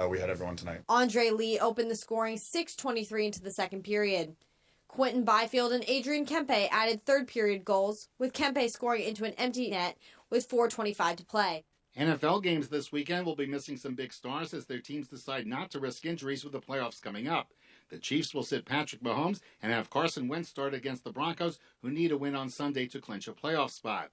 we had everyone tonight. Andre Lee opened the scoring 6:23 into the second period. Quentin Byfield and Adrian Kempe added third-period goals, with Kempe scoring into an empty net with 4:25 to play. NFL games this weekend will be missing some big stars as their teams decide not to risk injuries with the playoffs coming up. The Chiefs will sit Patrick Mahomes and have Carson Wentz start against the Broncos, who need a win on Sunday to clinch a playoff spot.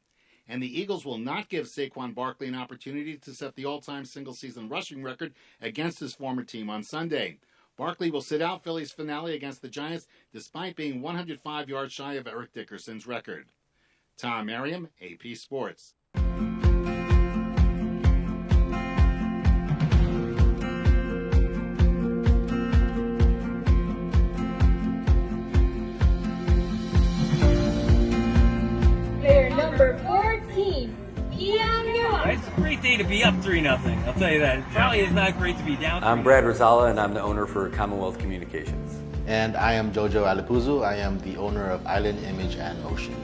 And the Eagles will not give Saquon Barkley an opportunity to set the all-time single-season rushing record against his former team on Sunday. Barkley will sit out Philly's finale against the Giants despite being 105 yards shy of Eric Dickerson's record. Tom Merriam, AP Sports. Player number 14, It's a great day to be up 3-0. I'll tell you that. It probably is not great to be down 3-0. I'm Brad Rosala, and I'm the owner for Commonwealth Communications. And I am Jojo Alipuzu. I am the owner of Island Image and Motion.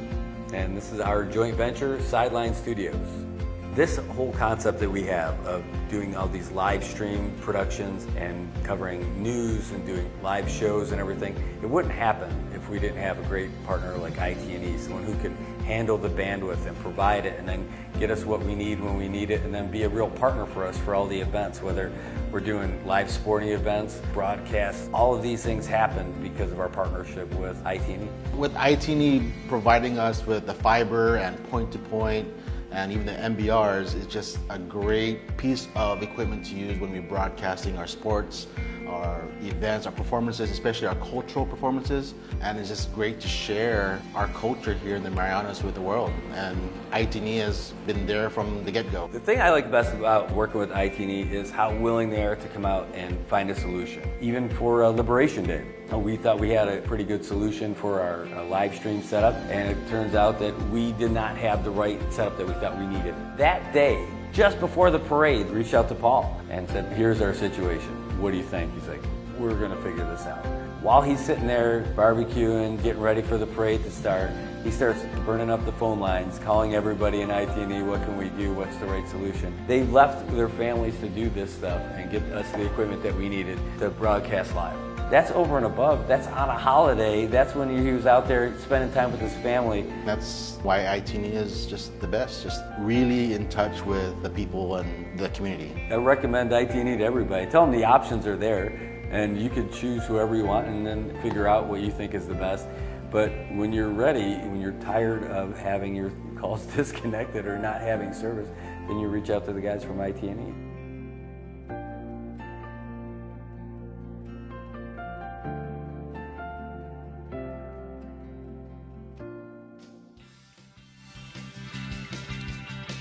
And this is our joint venture, Sideline Studios. This whole concept that we have of doing all these live stream productions and covering news and doing live shows and everything, it wouldn't happen if we didn't have a great partner like IT&E, someone who can handle the bandwidth and provide it and then get us what we need when we need it and then be a real partner for us for all the events, whether we're doing live sporting events, broadcasts. All of these things happen because of our partnership with IT&E. With IT&E providing us with the fiber and point-to-point and even the MBRs, is just a great piece of equipment to use when we're broadcasting our sports, our events, our performances, especially our cultural performances. And it's just great to share our culture here in the Marianas with the world. And IT&E has been there from the get-go. The thing I like best about working with IT&E is how willing they are to come out and find a solution. Even for Liberation Day, we thought we had a pretty good solution for our live stream setup, and it turns out that we did not have the right setup that we thought we needed. That day, just before the parade, reached out to Paul and said, here's our situation. What do you think? He's like, we're gonna figure this out. While he's sitting there barbecuing, getting ready for the parade to start, he starts burning up the phone lines, calling everybody in IT&E, what can we do, what's the right solution? They left their families to do this stuff and get us the equipment that we needed to broadcast live. That's over and above. That's on a holiday. That's when he was out there spending time with his family. That's why IT&E is just the best, just really in touch with the people and the community. I recommend IT&E to everybody. Tell them the options are there, and you can choose whoever you want and then figure out what you think is the best. But when you're ready, when you're tired of having your calls disconnected or not having service, then you reach out to the guys from IT&E.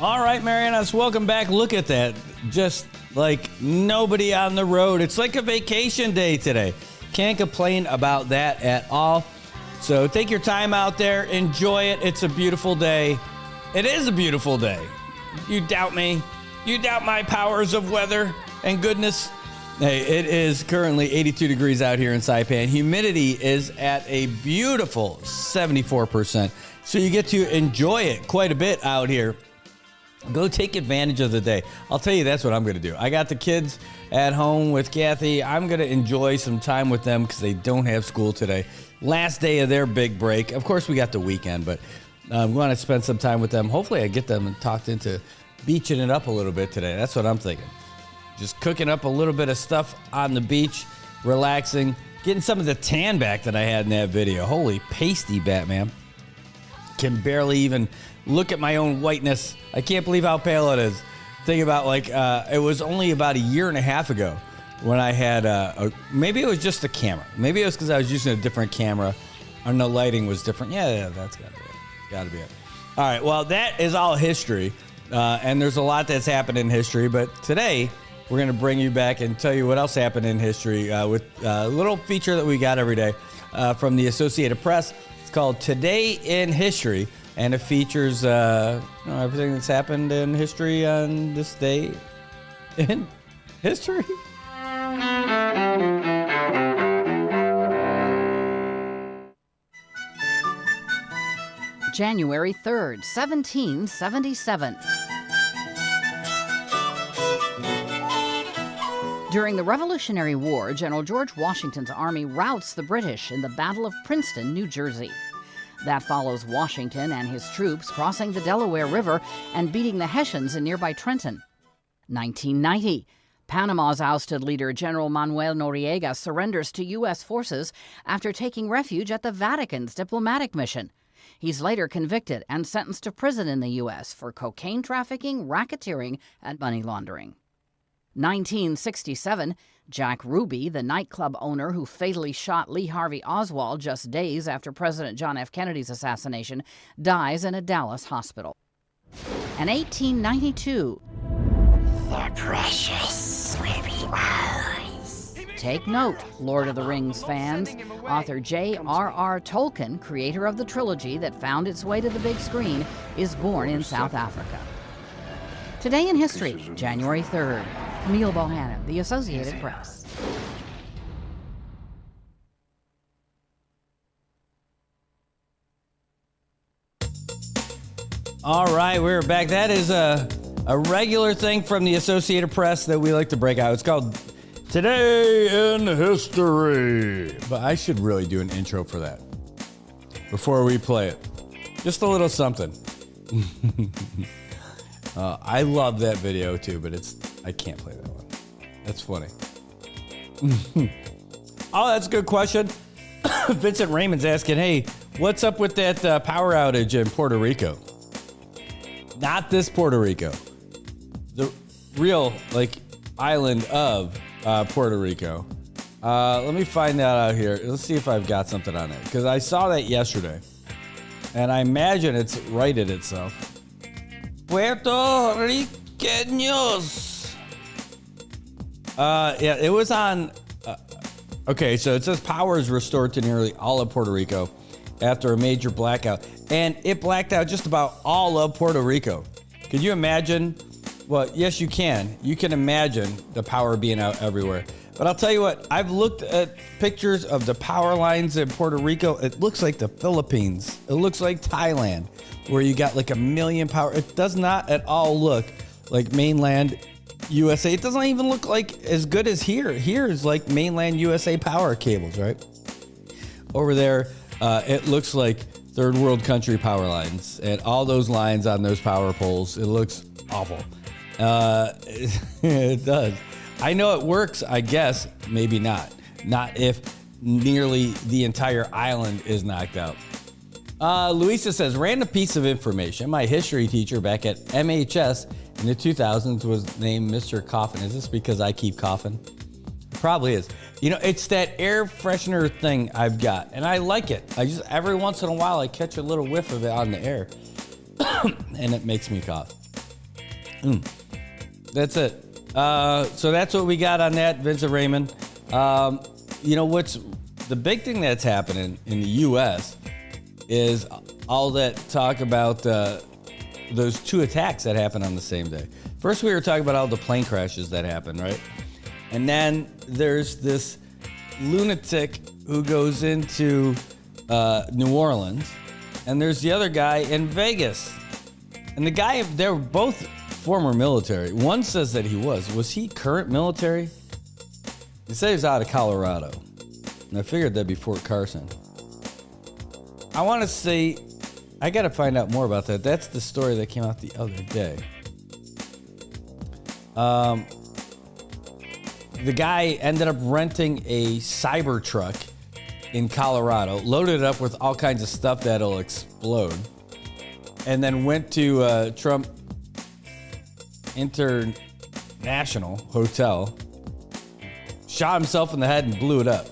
All right, Marianas, welcome back. Look at that. Just like nobody on the road. It's like a vacation day today. Can't complain about that at all. So take your time out there. Enjoy it. It's a beautiful day. It is a beautiful day. You doubt me? You doubt my powers of weather and goodness? Hey, it is currently 82 degrees out here in Saipan. Humidity is at a beautiful 74%. So you get to enjoy it quite a bit out here. Go take advantage of the day. I'll tell you, that's what I'm going to do. I got the kids at home with Kathy. I'm going to enjoy some time with them because they don't have school today. Last day of their big break. Of course, we got the weekend, but I'm going to spend some time with them. Hopefully, I get them talked into beaching it up a little bit today. That's what I'm thinking. just cooking up a little bit of stuff on the beach, relaxing, getting some of the tan back that I had in that video. Holy pasty, Batman. Can barely even look at my own whiteness. I can't believe how pale it is. Think about, like, it was only about a year and a half ago when I had, maybe it was just the camera. Maybe it was because I was using a different camera and the lighting was different. Yeah, that's got to be it. Got to be it. All right, well, that is all history. And there's a lot that's happened in history. But today, we're going to bring you back and tell you what else happened in history with a little feature that we got every day from the Associated Press. It's called Today in History. And it features everything that's happened in history on this day in history. January 3rd, 1777. During the Revolutionary War, General George Washington's army routs the British in the Battle of Princeton, New Jersey. That follows Washington and his troops crossing the Delaware River and beating the Hessians in nearby Trenton. 1990. Panama's ousted leader, General Manuel Noriega, surrenders to U.S. forces after taking refuge at the Vatican's diplomatic mission. He's later convicted and sentenced to prison in the U.S. for cocaine trafficking, racketeering, and money laundering. 1967, Jack Ruby, the nightclub owner who fatally shot Lee Harvey Oswald just days after President John F. Kennedy's assassination, dies in a Dallas hospital. And 1892, the precious will be ours. Take note, Lord of the Rings fans. Author J.R.R. Tolkien, creator of the trilogy that found its way to the big screen, is born in South Africa. Today in history, January 3rd. Camille Bohannon, The Associated Press. All right, we're back. That is a regular thing from the Associated Press that we like to break out. It's called Today in History. But I should really do an intro for that before we play it. Just a little something. I love that video too, but I can't play that one. That's funny. Oh, that's a good question. Vincent Raymond's asking, hey, what's up with that power outage in Puerto Rico? Not this Puerto Rico. The real, island of Puerto Rico. Let me find that out here. Let's see if I've got something on it. Because I saw that yesterday. And I imagine it's righted itself. Puerto Ricanos. Yeah, it was on. Okay, so it says power is restored to nearly all of Puerto Rico after a major blackout. And it blacked out just about all of Puerto Rico. Could you imagine? Well, yes, you can. You can imagine the power being out everywhere. But I'll tell you what, I've looked at pictures of the power lines in Puerto Rico. It looks like the Philippines. It looks like Thailand, where you got like a million power. It does not at all look like mainland USA. It doesn't even look like as good as here. Here is like mainland USA power cables, right? Over there, it looks like third world country power lines. And all those lines on those power poles, it looks awful. It does. I know it works, I guess. Maybe not. Not if nearly the entire island is knocked out. Luisa says, random piece of information. My history teacher back at MHS in the 2000s was named Mr. Coffin. Is this because I keep coughing? Probably is. You know, it's that air freshener thing I've got, and I like it. I just, every once in a while, I catch a little whiff of it on the air, and it makes me cough. That's it. So that's what we got on that, Vincent Raymond. You know, what's the big thing that's happening in the U.S. is all that talk about those two attacks that happened on the same day. First, we were talking about all the plane crashes that happened, right? And then there's this lunatic who goes into New Orleans, and there's the other guy in Vegas. And the guy, they're both former military. One says that he was. Was he current military? He said he was out of Colorado. And I figured that'd be Fort Carson. I want to say, I got to find out more about that. That's the story that came out the other day. the guy ended up renting a Cybertruck in Colorado, loaded it up with all kinds of stuff that'll explode, and then went to Trump International Hotel, shot himself in the head and blew it up.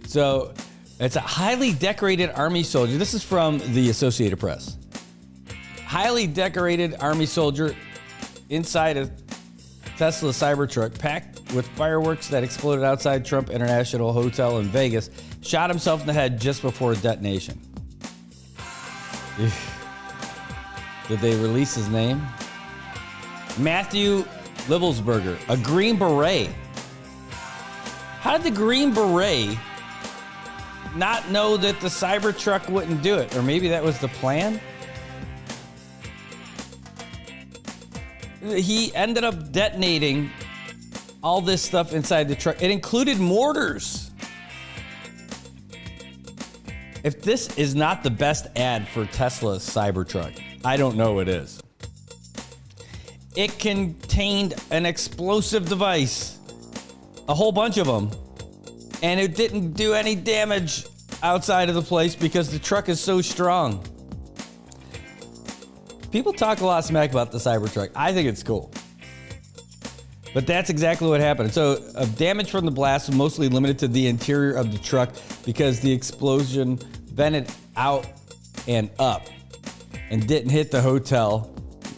So it's a highly decorated Army soldier. This is from the Associated Press. Highly decorated Army soldier inside a Tesla Cybertruck packed with fireworks that exploded outside Trump International Hotel in Vegas, shot himself in the head just before detonation. Did they release his name? Matthew Livelsberger, a Green Beret. How did the Green Beret not know that the Cybertruck wouldn't do it? Or maybe that was the plan? He ended up detonating all this stuff inside the truck. It included mortars. If this is not the best ad for Tesla's Cybertruck, I don't know what is. It contained an explosive device, a whole bunch of them, and it didn't do any damage outside of the place because the truck is so strong. People talk a lot of smack about the Cybertruck. I think it's cool. But that's exactly what happened. So damage from the blast was mostly limited to the interior of the truck because the explosion vented out and up and didn't hit the hotel.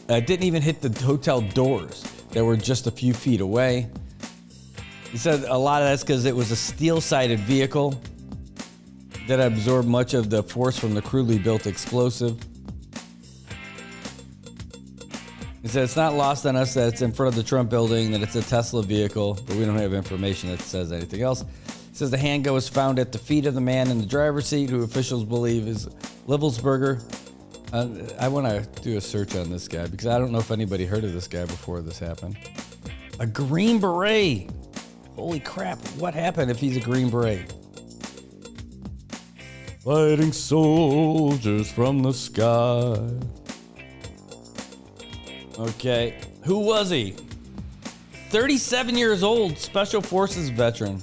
Didn't even hit the hotel doors that were just a few feet away. He said a lot of that's because it was a steel-sided vehicle that absorbed much of the force from the crudely built explosive. He said it's not lost on us that it's in front of the Trump building, that it's a Tesla vehicle, but we don't have information that says anything else. He says the handgun was found at the feet of the man in the driver's seat, who officials believe is Livelsberger. I want to do a search on this guy because I don't know if anybody heard of this guy before this happened. A Green Beret. Holy crap, what happened if he's a Green Beret? Fighting soldiers from the sky. Okay, who was he? 37 years old, Special Forces veteran.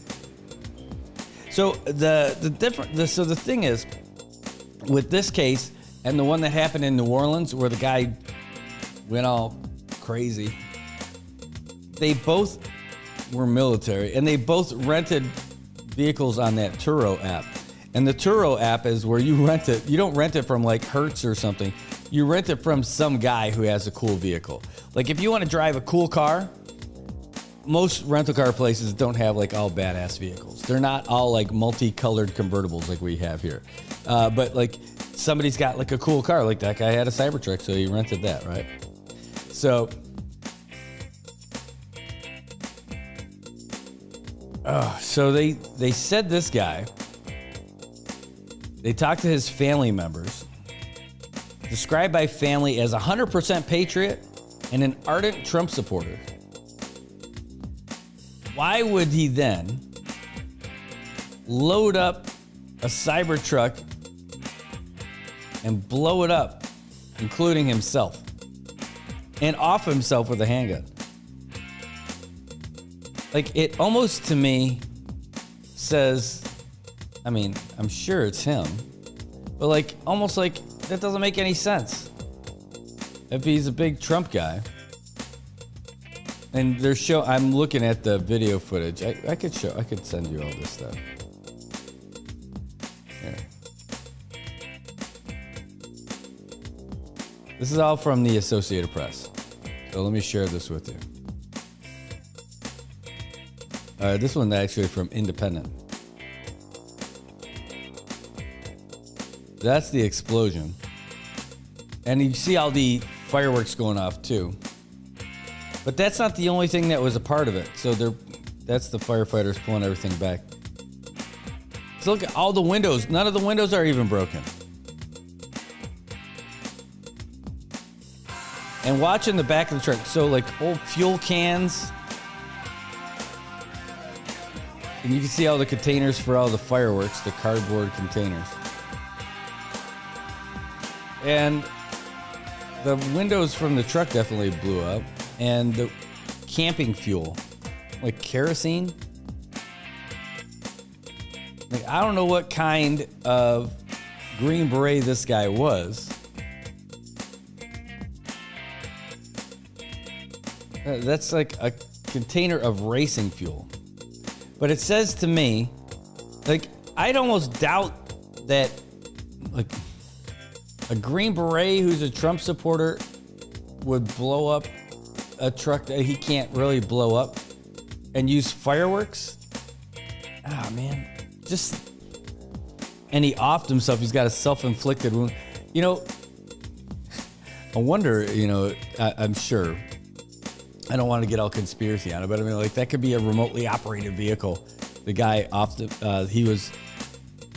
So the thing is, with this case and the one that happened in New Orleans where the guy went all crazy, they both were military and they both rented vehicles on that Turo app. And the Turo app is where you rent it. You don't rent it from like Hertz or something. You rent it from some guy who has a cool vehicle. Like if you want to drive a cool car, most rental car places don't have like all badass vehicles. They're not all like multicolored convertibles like we have here. But like somebody's got like a cool car, like that guy had a Cybertruck, so he rented that, right? So, so they said this guy, they talked to his family members, described by family as 100% patriot and an ardent Trump supporter. Why would he then load up a Cybertruck and blow it up, including himself, and off himself with a handgun? Like, it almost to me says, I mean, I'm sure it's him, but like, almost like that doesn't make any sense. If he's a big Trump guy, and I'm looking at the video footage. I could send you all this stuff. Here. This is all from the Associated Press. So let me share this with you. This one's actually from Independent. That's the explosion. And you see all the fireworks going off too. But that's not the only thing that was a part of it. So that's the firefighters pulling everything back. So look at all the windows. None of the windows are even broken. And watch in the back of the truck. So like old fuel cans. And you can see all the containers for all the fireworks, the cardboard containers. And the windows from the truck definitely blew up. And the camping fuel like kerosene. Like, I don't know what kind of Green Beret this guy was. That's like a container of racing fuel. But it says to me, like, I'd almost doubt that, like, a Green Beret who's a Trump supporter would blow up a truck that he can't really blow up and use fireworks. Ah, man. Just, and he offed himself. He's got a self-inflicted wound. You know, I wonder, you know, I'm sure, I don't want to get all conspiracy on it, but I mean, like, that could be a remotely operated vehicle. The guy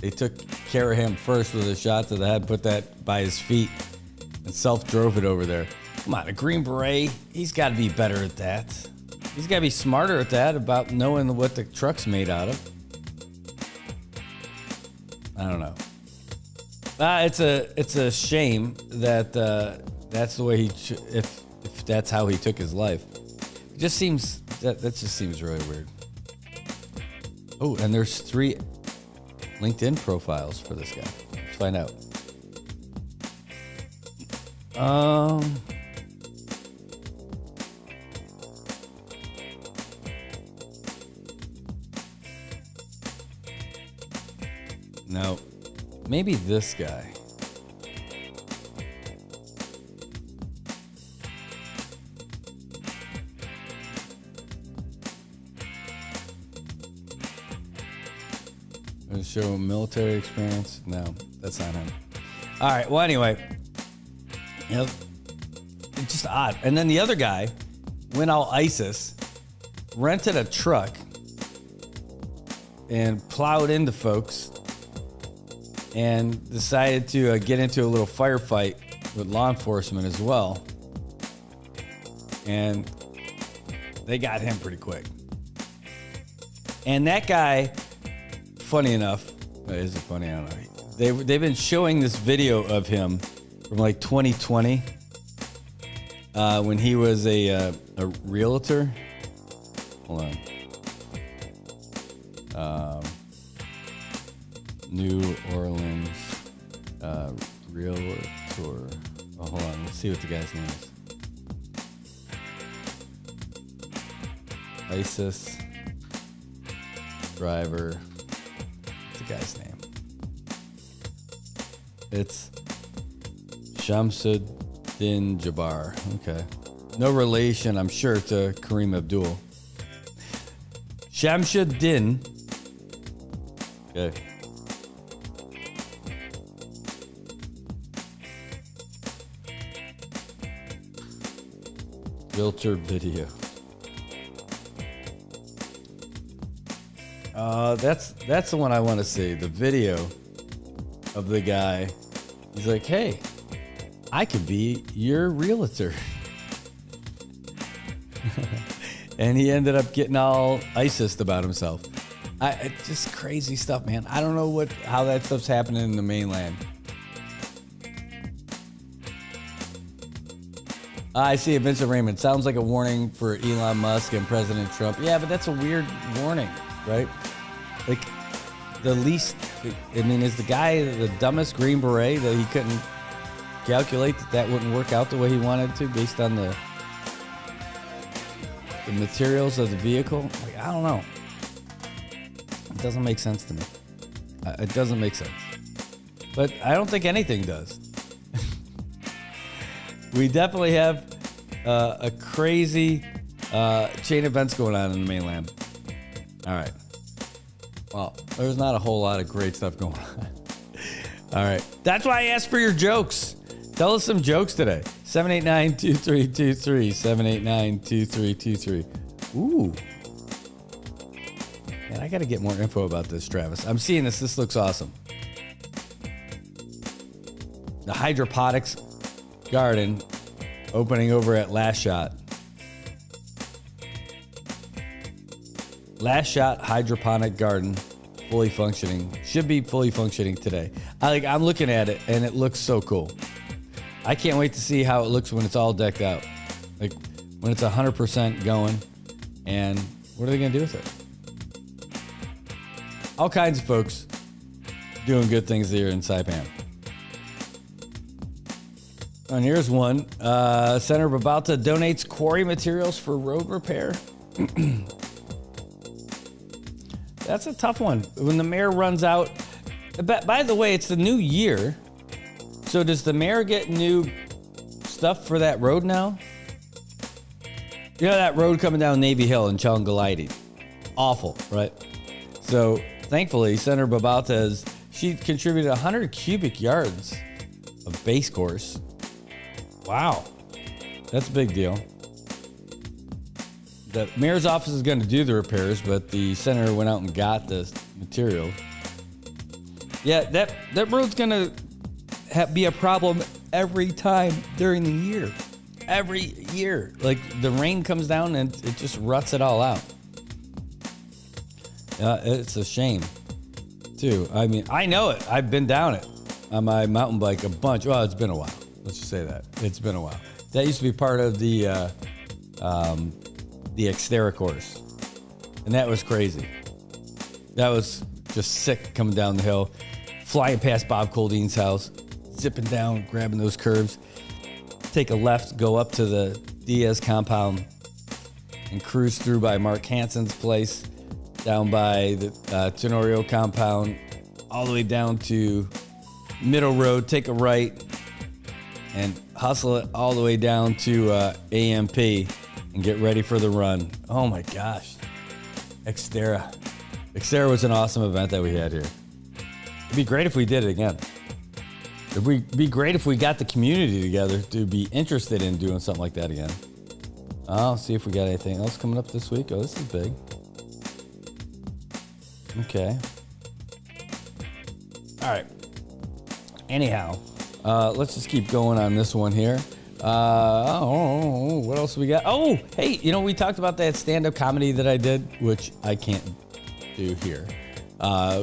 they took care of him first with a shot to the head, put that by his feet, and self-drove it over there. Come on, a Green Beret, he's got to be better at that. He's got to be smarter at that, about knowing what the truck's made out of. I don't know. It's a shame that that's the way if that's how he took his life. It just seems that just seems really weird. Oh, and there's 3 LinkedIn profiles for this guy. Let's find out. No, maybe this guy. Gonna show military experience. No, that's not him. All right. Well, anyway, you know, it's just odd. And then the other guy went all ISIS, rented a truck, and plowed into folks, and decided to get into a little firefight with law enforcement as well. And they got him pretty quick. And that guy, funny enough, is it funny? I don't know. They've been showing this video of him from like 2020 when he was a realtor. Hold on. New Orleans realtor. Oh, hold on. Let's see what the guy's name is. ISIS driver. What's the guy's name? It's Shamsuddin Jabbar. Okay. No relation, I'm sure, to Kareem Abdul. Shamsuddin. Okay. Filter video. That's the one I want to see. The video of the guy. He's like, "Hey, I could be your realtor," and he ended up getting all ISIS about himself. It's just crazy stuff, man. I don't know how that stuff's happening in the mainland. I see it, Vincent Raymond. Sounds like a warning for Elon Musk and President Trump. Yeah, but that's a weird warning, right? Like, the least, I mean, is the guy the dumbest Green Beret that he couldn't calculate that wouldn't work out the way he wanted to based on the materials of the vehicle? Like, I don't know. It doesn't make sense to me. It doesn't make sense. But I don't think anything does. We definitely have a crazy chain of events going on in the mainland. All right. Well, there's not a whole lot of great stuff going on. All right. That's why I asked for your jokes. Tell us some jokes today. 789-2323. 789-2323. Ooh. Man, I got to get more info about this, Travis. I'm seeing this. This looks awesome. The hydroponics garden opening over at Last Shot. Last Shot hydroponic garden, fully functioning. Should be fully functioning today. I'm looking at it and it looks so cool. I can't wait to see how it looks when it's all decked out. Like when it's 100% going and What are they going to do with it? All kinds of folks doing good things here in Saipan. And here's one. Senator Babalta donates quarry materials for road repair. That's a tough one. When the mayor runs out. By the way, it's the new year. So does the mayor get new stuff for that road now? You know that road coming down Navy Hill in Chongalaiti? Awful, right? So thankfully, Senator Babalta she contributed 100 cubic yards of base course. Wow, that's a big deal. The mayor's office is going to do the repairs, but the senator went out and got the material. Yeah, that road's going to be a problem every time during the year. Every year. Like, the rain comes down and it just ruts it all out. It's a shame, too. I mean, I know it. I've been down it on my mountain bike a bunch. Well, it's been a while. Let's just say that. It's been a while. That used to be part of the Xterra course. And that was crazy. That was just sick coming down the hill, flying past Bob Coldine's house, zipping down, grabbing those curves, take a left, go up to the Diaz compound, and cruise through by Mark Hansen's place, down by the Tenorio compound, all the way down to Middle Road, take a right, and hustle it all the way down to AMP and get ready for the run. Oh my gosh. Xterra. Xterra was an awesome event that we had here. It'd be great if we did it again. It'd be great if we got the community together to be interested in doing something like that again. I'll see if we got anything else coming up this week. Oh, this is big. Okay. All right. Anyhow, let's just keep going on this one here. What else we got? Oh, hey, we talked about that stand-up comedy that I did, which I can't do here,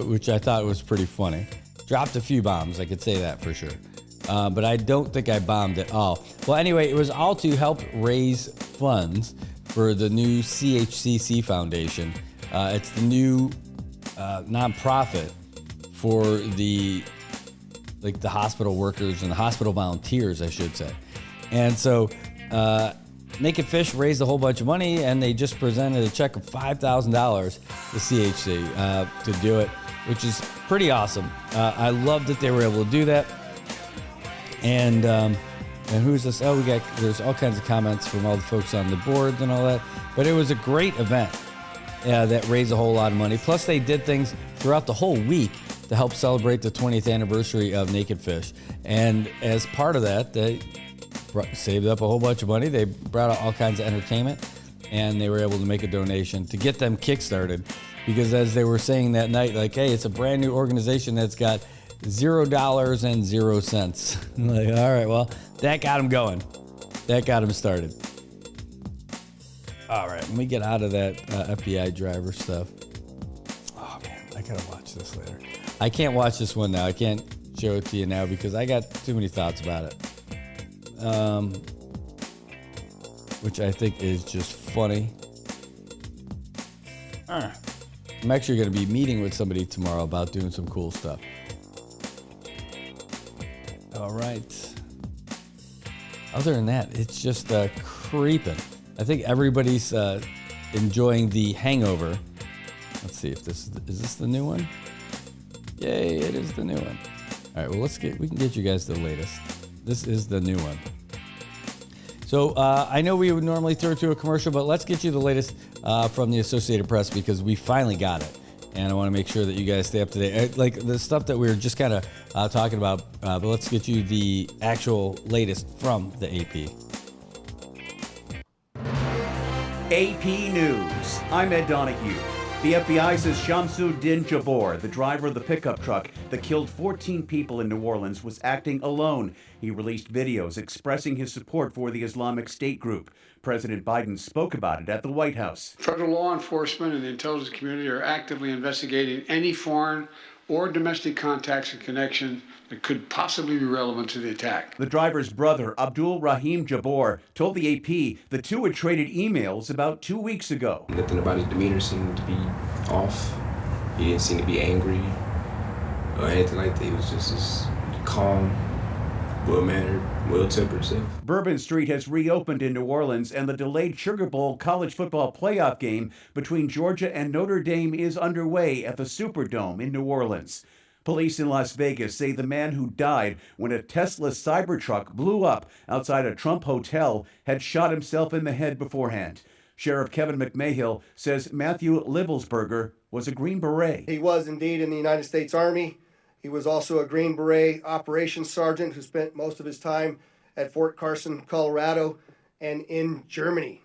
which I thought was pretty funny. Dropped a few bombs, I could say that for sure. But I don't think I bombed at all. Well, anyway, it was all to help raise funds for the new CHCC Foundation. It's the new nonprofit for the hospital workers and the hospital volunteers, I should say. And so Naked Fish raised a whole bunch of money, and they just presented a check of $5,000 to CHC to do it, which is pretty awesome. I love that they were able to do that. And who's this? Oh, there's all kinds of comments from all the folks on the boards and all that. But it was a great event that raised a whole lot of money. Plus, they did things throughout the whole week to help celebrate the 20th anniversary of Naked Fish. And as part of that, they saved up a whole bunch of money. They brought out all kinds of entertainment, and they were able to make a donation to get them kickstarted. Because as they were saying that night, like, hey, it's a brand new organization that's got $0 and 0 cents. Like, all right, well, that got them going. That got them started. All right, let me get out of that FBI driver stuff. Oh, man, I got to watch this later. I can't watch this one now. I can't show it to you now because I got too many thoughts about it. Which I think is just funny. I'm actually going to be meeting with somebody tomorrow about doing some cool stuff. All right. Other than that, it's just creeping. I think everybody's enjoying The Hangover. Let's see if is this the new one? Yay, it is the new one. All right, well, we can get you guys the latest. This is the new one. So I know we would normally throw to a commercial, but let's get you the latest from the Associated Press because we finally got it. And I want to make sure that you guys stay up to date. Like the stuff that we were just kind of talking about, but let's get you the actual latest from the AP. AP News. I'm Ed Donahue. The FBI says Shamsuddin Jabor, the driver of the pickup truck that killed 14 people in New Orleans, was acting alone. He released videos expressing his support for the Islamic State group. President Biden spoke about it at the White House. Federal law enforcement and the intelligence community are actively investigating any foreign or domestic contacts in connection that could possibly be relevant to the attack. The driver's brother, Abdul Rahim Jabor, told the AP the two had traded emails about 2 weeks ago. Nothing about his demeanor seemed to be off. He didn't seem to be angry or anything like that. He was just this calm, well-mannered, well-tempered self. Bourbon Street has reopened in New Orleans, and the delayed Sugar Bowl college football playoff game between Georgia and Notre Dame is underway at the Superdome in New Orleans. Police in Las Vegas say the man who died when a Tesla Cybertruck blew up outside a Trump hotel had shot himself in the head beforehand. Sheriff Kevin McMahill says Matthew Livelsberger was a Green Beret. He was indeed in the United States Army. He was also a Green Beret operations sergeant who spent most of his time at Fort Carson, Colorado, and in Germany.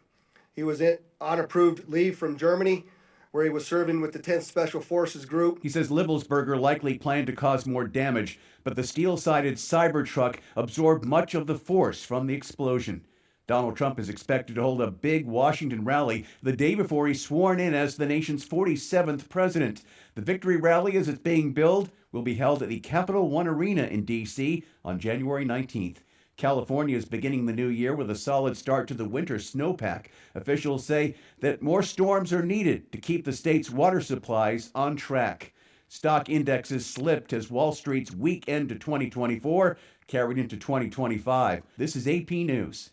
He was on approved leave from Germany, where he was serving with the 10th Special Forces Group. He says Livelsberger likely planned to cause more damage, but the steel-sided Cybertruck absorbed much of the force from the explosion. Donald Trump is expected to hold a big Washington rally the day before he's sworn in as the nation's 47th president. The victory rally, as it's being billed, will be held at the Capital One Arena in D.C. on January 19th. California is beginning the new year with a solid start to the winter snowpack. Officials say that more storms are needed to keep the state's water supplies on track. Stock indexes slipped as Wall Street's weak end to 2024 carried into 2025. This is AP News.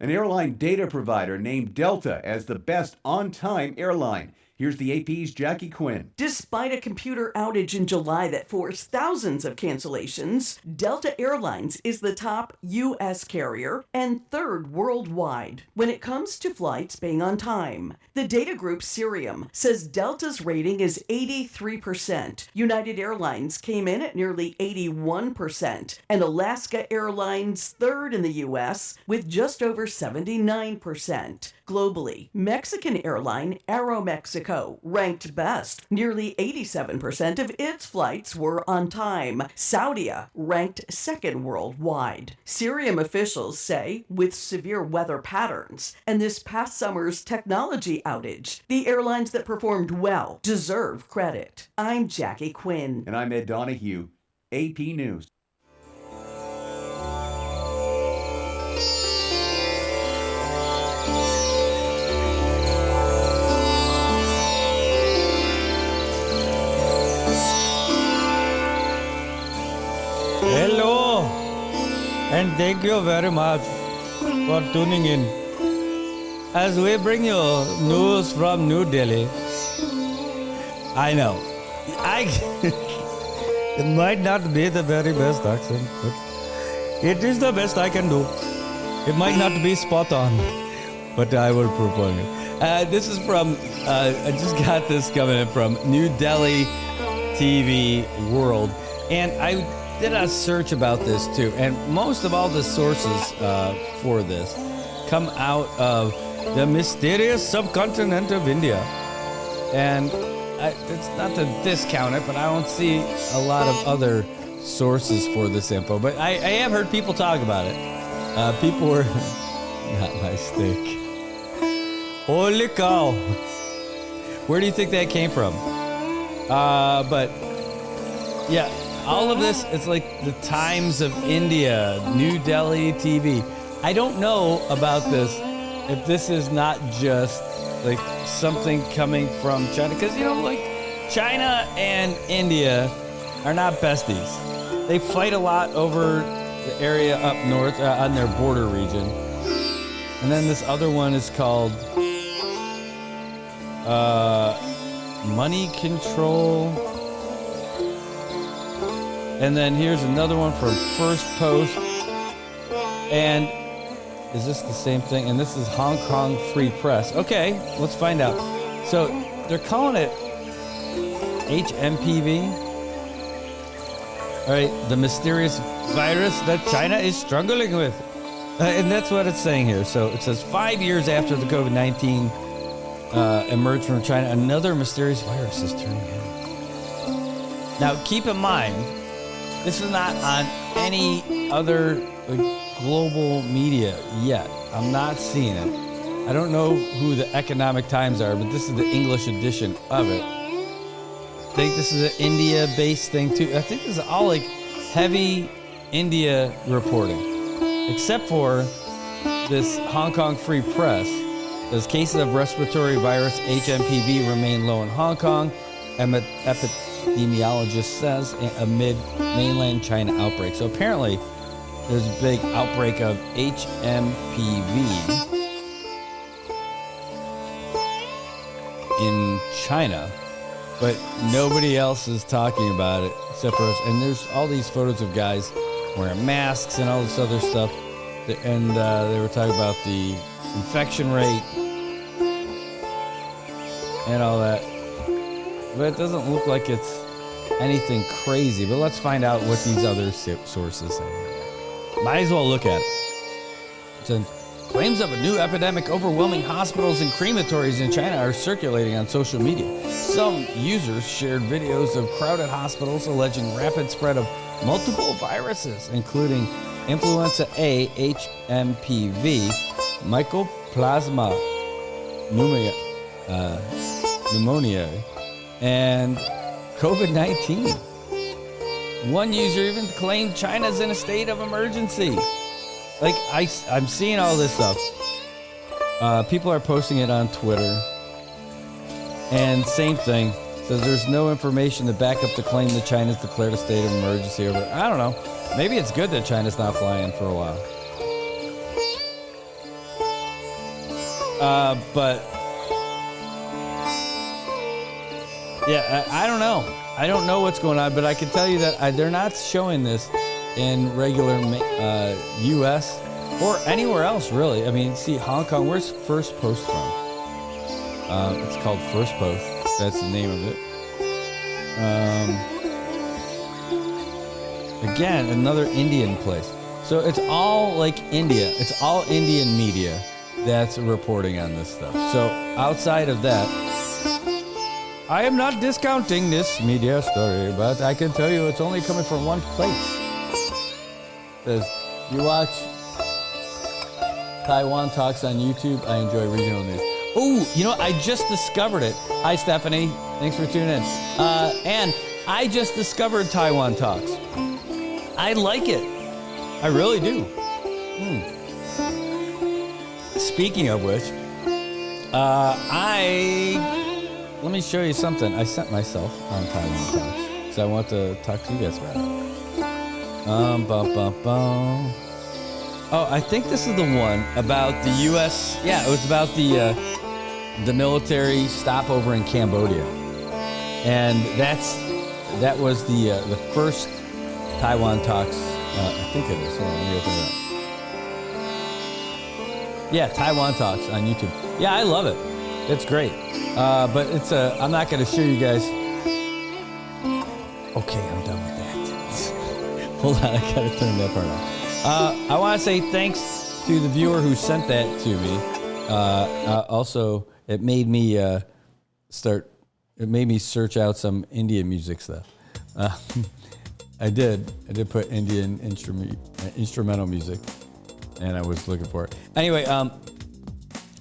An airline data provider named Delta as the best on-time airline. Here's the AP's Jackie Quinn. Despite a computer outage in July that forced thousands of cancellations, Delta Airlines is the top U.S. carrier and third worldwide when it comes to flights being on time. The data group Cirium says Delta's rating is 83%. United Airlines came in at nearly 81%, and Alaska Airlines third in the U.S. with just over 79%. Globally, Mexican airline Aeromexico ranked best. Nearly 87% of its flights were on time. Saudia ranked second worldwide. Cirium officials say with severe weather patterns and this past summer's technology outage, the airlines that performed well deserve credit. I'm Jackie Quinn. And I'm Ed Donahue, AP News. Hello, and thank you very much for tuning in as we bring you news from New Delhi. I know, it might not be the very best accent, but it is the best I can do. It might not be spot on, but I will perform it. This is from, I just got this coming in from New Delhi TV World, and I did a search about this too, and most of all the sources for this come out of the mysterious subcontinent of India. And it's not to discount it, but I don't see a lot of other sources for this info. But I have heard people talk about it. People were not my steak. Holy cow! Where do you think that came from? But yeah. All of this, it's like the Times of India, New Delhi TV. I don't know about this, if this is not just like something coming from China. Because, you know, like China and India are not besties. They fight a lot over the area up north on their border region. And then this other one is called Money Control. And then here's another one from First Post. And is this the same thing? And this is Hong Kong Free Press. Okay, let's find out. So they're calling it HMPV. All right, the mysterious virus that China is struggling with. And that's what it's saying here. So it says 5 years after the COVID-19 emerged from China, another mysterious virus is turning heads. Now, keep in mind, this is not on any other global media yet. I'm not seeing it. I don't know who the Economic Times are, but this is the English edition of it. think this is an India-based thing too. I think this is all like heavy India reporting, except for this Hong Kong Free Press. Says cases of respiratory virus HMPV remain low in Hong Kong. Epidemiologist says amid mainland China outbreak. So apparently, there's a big outbreak of HMPV in China, but nobody else is talking about it except for us. And there's all these photos of guys wearing masks and all this other stuff. And they were talking about the infection rate and all that. But it doesn't look like it's anything crazy. But let's find out what these other sources say. Might as well look at it. So, claims of a new epidemic overwhelming hospitals and crematories in China are circulating on social media. Some users shared videos of crowded hospitals alleging rapid spread of multiple viruses, including influenza A, HMPV, mycoplasma pneumoniae, and COVID-19. One user even claimed China's in a state of emergency. Like, I'm seeing all this stuff. People are posting it on Twitter. And same thing. Says there's no information to back up the claim that China's declared a state of emergency over. I don't know. Maybe it's good that China's not flying for a while. But yeah, I don't know. I don't know what's going on, but I can tell you that they're not showing this in regular U.S. or anywhere else, really. I mean, see, Hong Kong, where's First Post from? It's called First Post. That's the name of it. Again, another Indian place. So it's all like India. It's all Indian media that's reporting on this stuff. So outside of that, I am not discounting this media story, but I can tell you it's only coming from one place. It says, you watch Taiwan Talks on YouTube, I enjoy regional news. Oh, you know, I just discovered it. Hi, Stephanie. Thanks for tuning in. And I just discovered Taiwan Talks. I like it. I really do. Speaking of which, let me show you something. I sent myself on Taiwan Talks because I want to talk to you guys about it. Oh, I think this is the one about the U.S. Yeah, it was about the military stopover in Cambodia, and that was the first Taiwan Talks. I think it is. Hold on, let me open it up. Yeah, Taiwan Talks on YouTube. Yeah, I love it. It's great. But it's I'm not going to show you guys. Okay, I'm done with that. Hold on, I got to turn that part off. I want to say thanks to the viewer who sent that to me. Also, it made me search out some Indian music stuff. I did put Indian instrumental music, and I was looking for it. Anyway,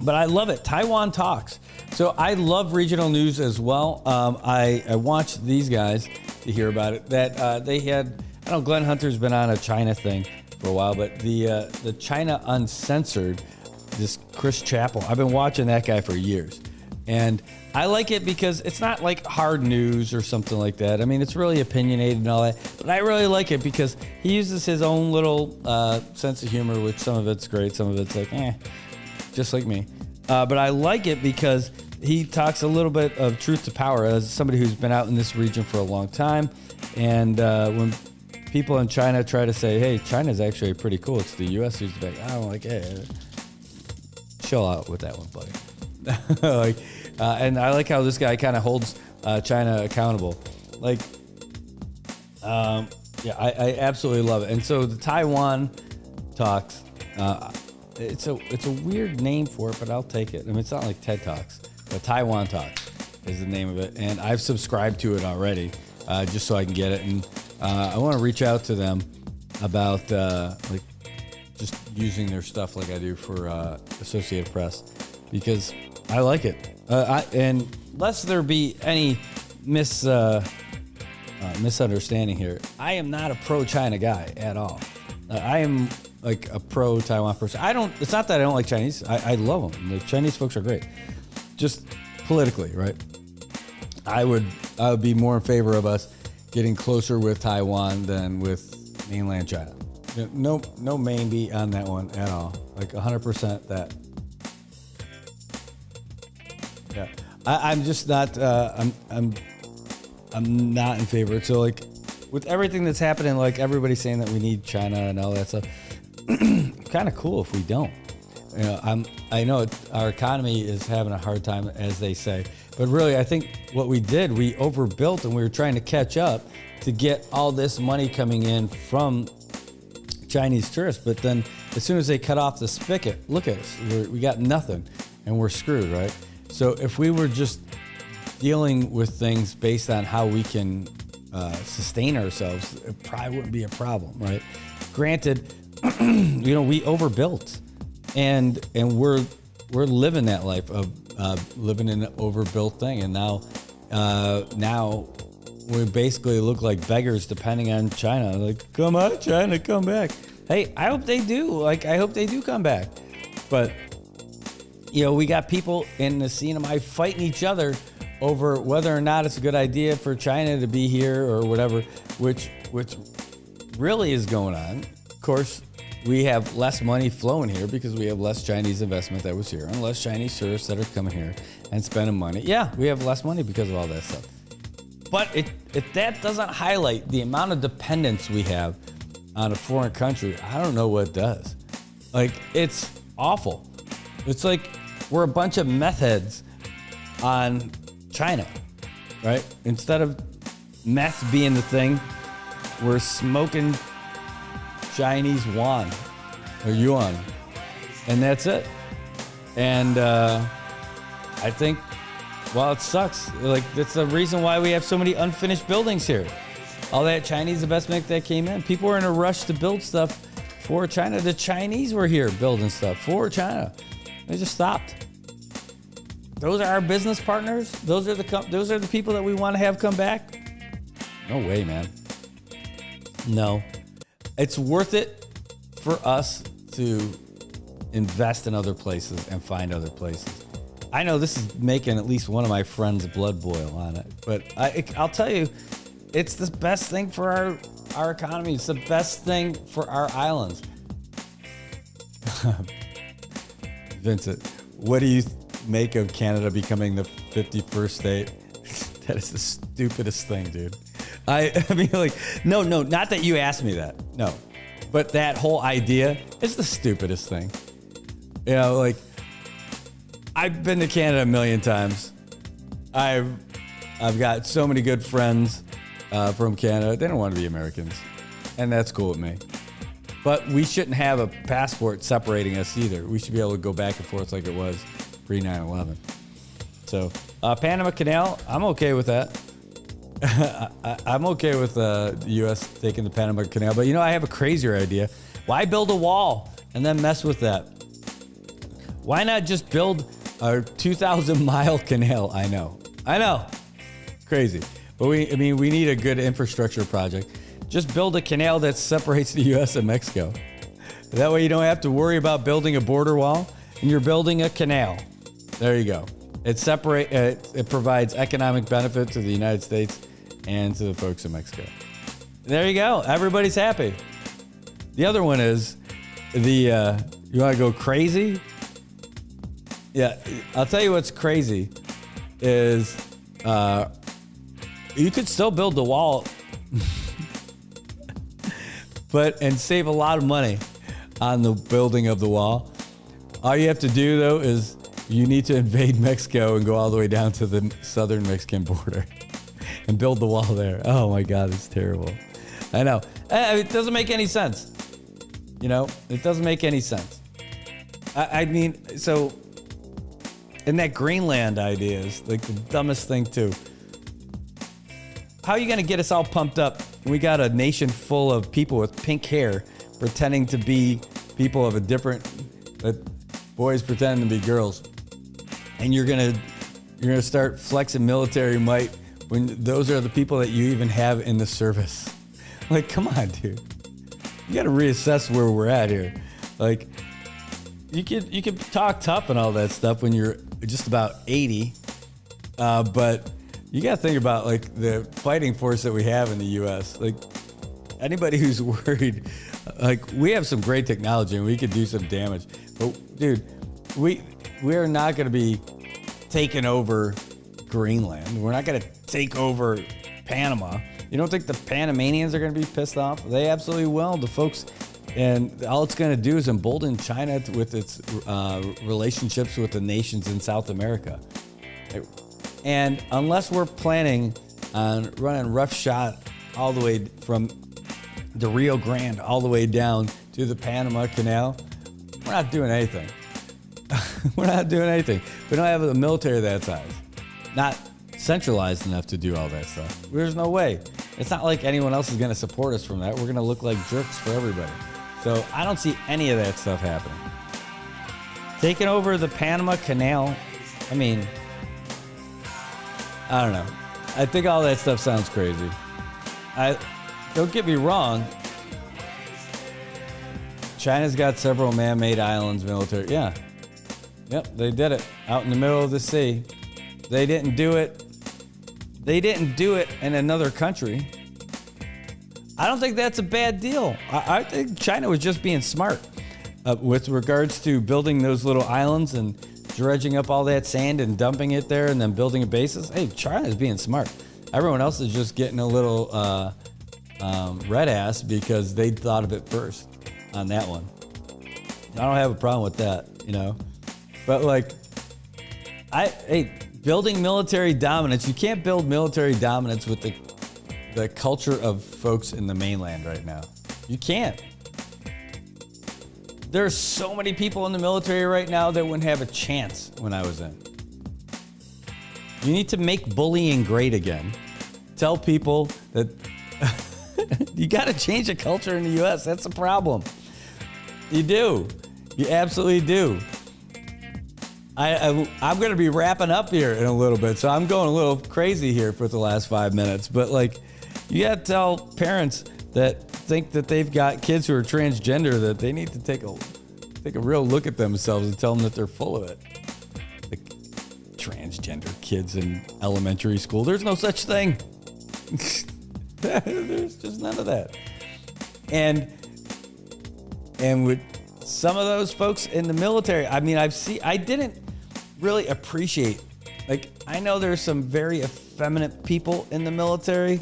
but I love it. Taiwan Talks. So I love regional news as well. I watched these guys to hear about it. That they had, I don't know, Glenn Hunter's been on a China thing for a while, but the China Uncensored, this Chris Chappell, I've been watching that guy for years. And I like it because it's not like hard news or something like that. I mean, it's really opinionated and all that. But I really like it because he uses his own little sense of humor, which some of it's great, some of it's like, just like me. But I like it because he talks a little bit of truth to power as somebody who's been out in this region for a long time. And when people in China try to say, hey, China's actually pretty cool, it's the U.S. who's like, I'm like, hey, chill out with that one, buddy. And I like how this guy kind of holds China accountable. Like, I absolutely love it. And so the Taiwan Talks, it's a weird name for it, but I'll take it. I mean, it's not like TED Talks, but Taiwan Talks is the name of it. And I've subscribed to it already, just so I can get it. And I want to reach out to them about like just using their stuff like I do for Associated Press, because I like it. And lest there be any misunderstanding here. I am not a pro-China guy at all. I am like a pro-Taiwan person. It's not that I don't like Chinese. I love them. The Chinese folks are great. Just politically, right? I would be more in favor of us getting closer with Taiwan than with mainland China. No maybe on that one at all. Like 100% that. Yeah, I'm just not. I'm not in favor. So like, with everything that's happening, like everybody's saying that we need China and all that stuff. Kind of cool if we don't. You know, I know our economy is having a hard time, as they say, but really, I think what we did, we overbuilt and we were trying to catch up to get all this money coming in from Chinese tourists. But then, as soon as they cut off the spigot, look at us, we got nothing, and we're screwed, right? So if we were just dealing with things based on how we can sustain ourselves, it probably wouldn't be a problem, right? Granted, you know, we overbuilt, and we're living that life of living in an overbuilt thing, and now we basically look like beggars depending on China. Like, come on, China, come back. Hey, I hope they do. Like, I hope they do come back. But you know, we got people in the CNMI fighting each other over whether or not it's a good idea for China to be here or whatever, which really is going on. Of course, we have less money flowing here because we have less Chinese investment that was here and less Chinese tourists that are coming here and spending money. Yeah, we have less money because of all that stuff. But if that doesn't highlight the amount of dependence we have on a foreign country, I don't know what does. Like, it's awful. It's like we're a bunch of meth heads on China, right? Instead of meth being the thing, we're smoking Chinese yuan, and that's it. And I think, well, it sucks. Like, that's the reason why we have so many unfinished buildings here. All that Chinese investment that came in, people were in a rush to build stuff for China. The Chinese were here building stuff for China. They just stopped. Those are our business partners. Those are the people that we want to have come back. No way, man. No. It's worth it for us to invest in other places and find other places. I know this is making at least one of my friends' blood boil on it, but I'll tell you, it's the best thing for our economy. It's the best thing for our islands. Vincent, what do you make of Canada becoming the 51st state? That is the stupidest thing, dude. I mean, like, no, not that you asked me that. No. But that whole idea is the stupidest thing. You know, like, I've been to Canada a million times. I've got so many good friends from Canada. They don't want to be Americans. And that's cool with me. But we shouldn't have a passport separating us either. We should be able to go back and forth like it was pre 9/11. So, Panama Canal, I'm okay with that. I'm okay with the U.S. taking the Panama Canal, but you know, I have a crazier idea. Why build a wall and then mess with that? Why not just build a 2,000-mile canal? I know, crazy, but we need a good infrastructure project. Just build a canal that separates the U.S. and Mexico. That way, you don't have to worry about building a border wall, and you're building a canal. There you go. It provides economic benefit to the United States and to the folks in Mexico. There you go. Everybody's happy. The other one is you want to go crazy? Yeah, I'll tell you what's crazy is you could still build the wall, and save a lot of money on the building of the wall. All you have to do though is you need to invade Mexico and go all the way down to the southern Mexican border and build the wall there. Oh my God, it's terrible. I know. It doesn't make any sense. You know, it doesn't make any sense. I mean, so, and that Greenland idea is like the dumbest thing too. How are you going to get us all pumped up? We got a nation full of people with pink hair pretending to be people of a different, boys pretending to be girls. And you're gonna start flexing military might when those are the people that you even have in the service. Like, come on, dude. You got to reassess where we're at here. Like, you can talk tough and all that stuff when you're just about 80, but you got to think about like the fighting force that we have in the U.S. Like, anybody who's worried, like, we have some great technology and we could do some damage. But dude, we are not going to be taking over Greenland. We're not going to take over Panama. You don't think the Panamanians are going to be pissed off? They absolutely will. The folks, and all it's going to do is embolden China with its relationships with the nations in South America. And unless we're planning on running roughshod all the way from the Rio Grande all the way down to the Panama Canal, we're not doing anything. We're not doing anything. We don't have a military that size. Not centralized enough to do all that stuff. There's no way. It's not like anyone else is going to support us from that. We're going to look like jerks for everybody. So I don't see any of that stuff happening. Taking over the Panama Canal, I mean, I don't know. I think all that stuff sounds crazy. Don't get me wrong. China's got several man-made islands, military. Yeah. Yep, they did it out in the middle of the sea. They didn't do it. They didn't do it in another country. I don't think that's a bad deal. I think China was just being smart with regards to building those little islands and dredging up all that sand and dumping it there and then building a basis. Hey, China's being smart. Everyone else is just getting a little red ass because they thought of it first on that one. I don't have a problem with that, you know. But like, building military dominance, you can't build military dominance with the culture of folks in the mainland right now. You can't. There's so many people in the military right now that wouldn't have a chance when I was in. You need to make bullying great again. Tell people that you got to change the culture in the U.S. That's a problem. You do. You absolutely do. I'm going to be wrapping up here in a little bit, so I'm going a little crazy here for the last 5 minutes. But like, you got to tell parents that think that they've got kids who are transgender that they need to take a real look at themselves and tell them that they're full of it. Like, transgender kids in elementary school, there's no such thing. There's just none of that. And with some of those folks in the military, I mean, I didn't really appreciate, like, I know there's some very effeminate people in the military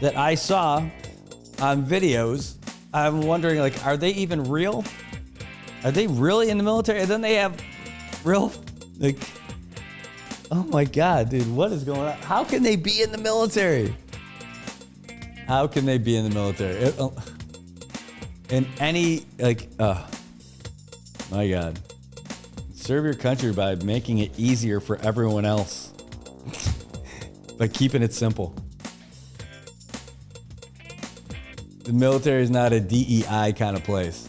that I saw on videos. I'm wondering, like, are they even real? Are they really in the military? And then they have real, like, oh my God, dude, what is going on? How can they be in the military? How can they be in the military? In any, like, my God. Serve your country by making it easier for everyone else. By keeping it simple. The military is not a DEI kind of place.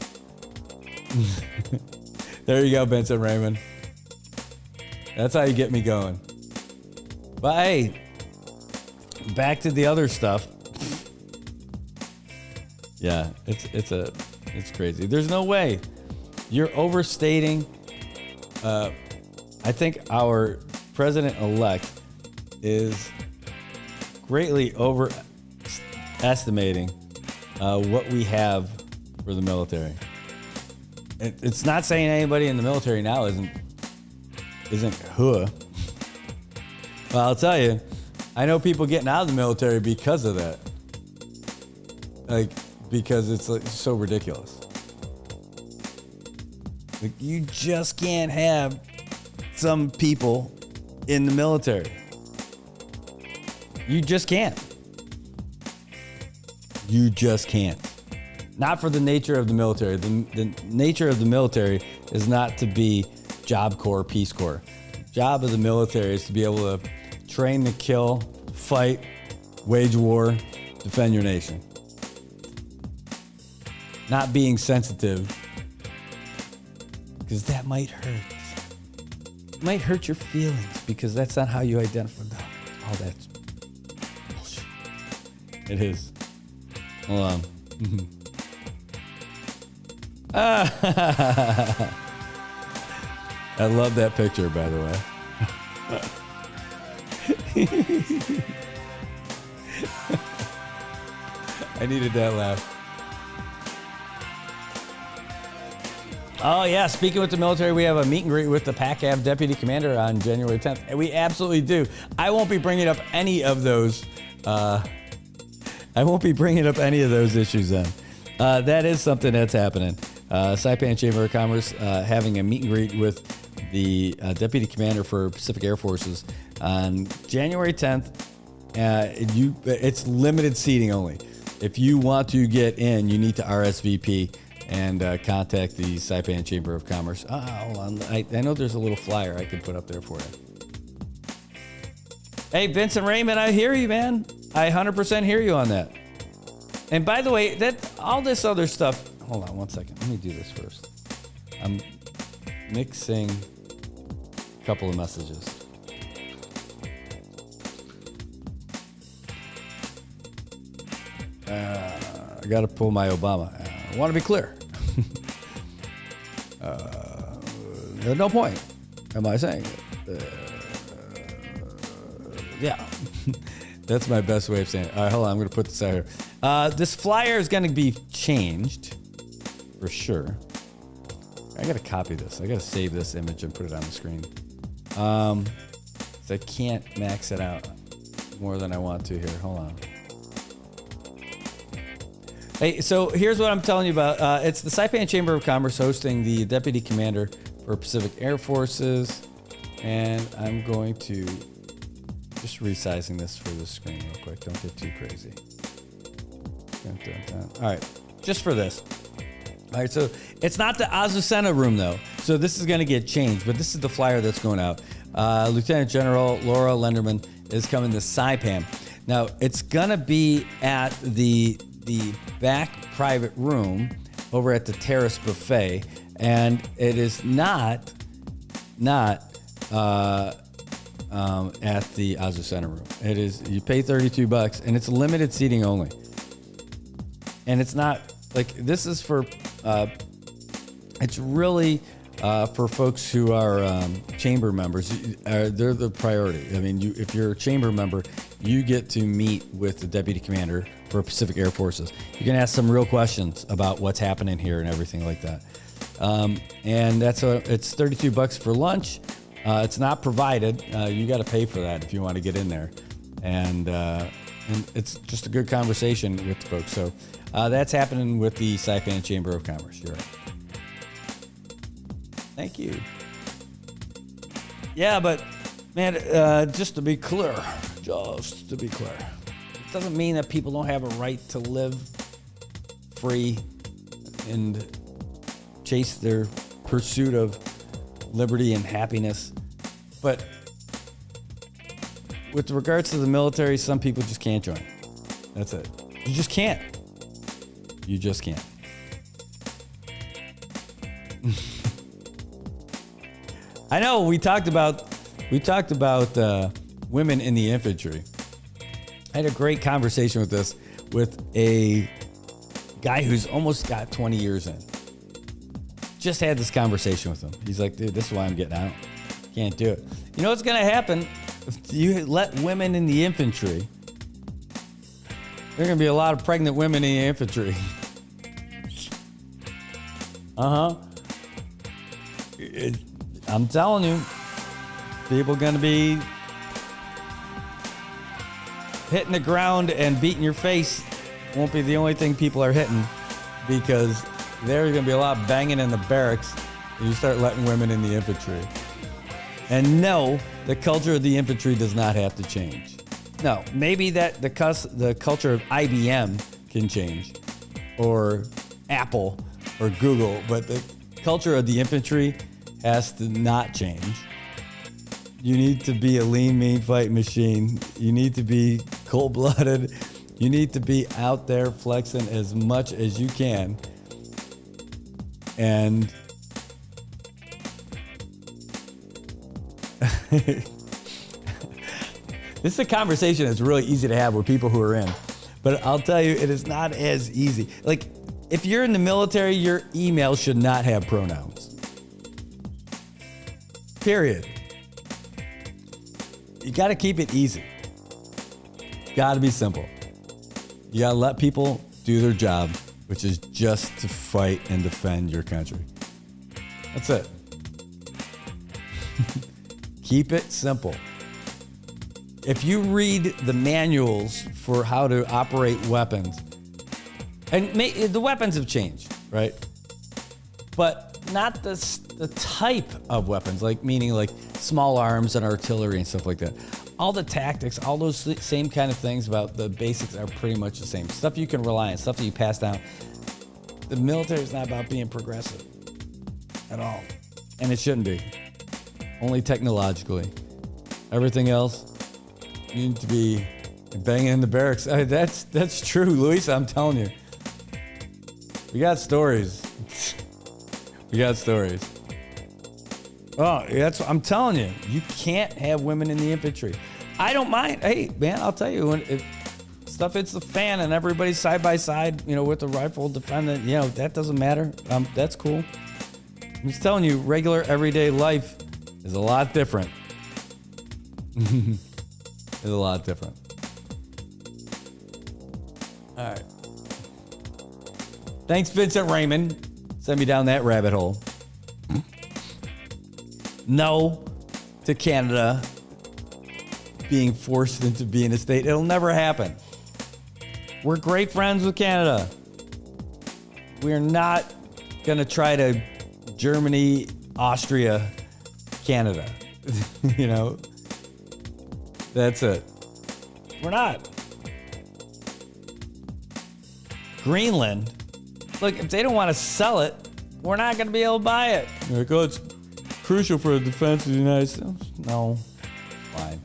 There you go, Benson Raymond. That's how you get me going. But hey, back to the other stuff. Yeah, it's crazy. There's no way. You're overstating. I think our president-elect is greatly overestimating what we have for the military. It's not saying anybody in the military now isn't But I'll tell you, I know people getting out of the military because of that. Like, because it's like so ridiculous. Like, you just can't have some people in the military. You just can't. You just can't. Not for the nature of the military. The nature of the military is not to be Job Corps, Peace Corps. The job of the military is to be able to train to kill, fight, wage war, defend your nation. Not being sensitive, because that might hurt. It might hurt your feelings, because that's not how you identify. Oh, It is. Hold on. I love that picture, by the way. I needed that laugh. Oh, yeah. Speaking with the military, we have a meet and greet with the PACAV deputy commander on January 10th. And we absolutely do. I won't be bringing up any of those. Issues then. That is something that's happening. Saipan Chamber of Commerce having a meet and greet with the deputy commander for Pacific Air Forces on January 10th. It's limited seating only. If you want to get in, you need to RSVP and contact the Saipan Chamber of Commerce. Hold on. I know there's a little flyer I can put up there for you. Hey, Vincent Raymond, I hear you, man. I 100% hear you on that. And by the way, all this other stuff. Hold on 1 second. Let me do this first. I'm mixing a couple of messages. I got to pull my Obama. I want to be clear. There's no point. Am I saying it? Yeah. That's my best way of saying it. All right, hold on. I'm going to put this out here. This flyer is going to be changed for sure. I got to copy this. I got to save this image and put it on the screen. So I can't max it out more than I want to here. Hold on. Hey, so here's what I'm telling you about. It's the Saipan Chamber of Commerce hosting the Deputy Commander for Pacific Air Forces. And I'm going to just resizing this for the screen real quick. Don't get too crazy. Dun, dun, dun. All right, just for this. All right, so it's not the Azucena room, though. So this is going to get changed, but this is the flyer that's going out. Lieutenant General Laura Lenderman is coming to Saipan. Now, it's going to be at the back private room over at the Terrace Buffet, and it is not at the Azucena room. It is, you pay $32 and it's limited seating only. And it's not like, this is for, it's really for folks who are chamber members. They're the priority. I mean, if you're a chamber member, you get to meet with the deputy commander for Pacific Air Forces. You can ask some real questions about what's happening here and everything like that. And it's $32 for lunch. It's not provided. You got to pay for that if you want to get in there. And it's just a good conversation with the folks. So that's happening with the Saipan Chamber of Commerce. You're right. Thank you. Yeah, but man, just to be clear, it doesn't mean that people don't have a right to live free and chase their pursuit of liberty and happiness. But with regards to the military, some people just can't join. That's it. You just can't. You just can't. I know we talked about women in the infantry. I had a great conversation with a guy who's almost got 20 years in. Just had this conversation with him. He's like, dude, this is why I'm getting out. Can't do it. You know what's going to happen? If you let women in the infantry, there are going to be a lot of pregnant women in the infantry. I'm telling you, people are going to be hitting the ground and beating your face. Won't be the only thing people are hitting, because there's going to be a lot of banging in the barracks when you start letting women in the infantry. And no, the culture of the infantry does not have to change. No, maybe that the culture of IBM can change, or Apple, or Google, but the culture of the infantry has to not change. You need to be a lean, mean fight machine. You need to be cold-blooded. You need to be out there flexing as much as you can. And this is a conversation that's really easy to have with people who are in. But I'll tell you, it is not as easy. Like, if you're in the military, your email should not have pronouns. Period. You got to keep it easy. Got to be simple. You got to let people do their job, which is just to fight and defend your country. That's it. Keep it simple. If you read the manuals for how to operate weapons, and the weapons have changed, right? But not the type of weapons, like meaning like small arms and artillery and stuff like that. All the tactics, all those same kind of things about the basics are pretty much the same. Stuff you can rely on, stuff that you pass down. The military is not about being progressive at all. And it shouldn't be. Only technologically. Everything else, you need to be banging in the barracks. That's true, Luis, I'm telling you. We got stories. We got stories. Oh, I'm telling you, you can't have women in the infantry. I don't mind. Hey, man, I'll tell you, when stuff hits the fan and everybody's side by side, with the rifle defendant, that doesn't matter. That's cool. I'm just telling you, regular everyday life is a lot different. It's a lot different. All right. Thanks, Vincent Raymond. Send me down that rabbit hole. No to Canada being forced into being a state. It'll never happen. We're great friends with Canada. We're not going to try to Germany, Austria, Canada. That's it. We're not. Greenland. Look, if they don't want to sell it, we're not going to be able to buy it. Like, oh, it's crucial for the defense of the United States. No. Fine.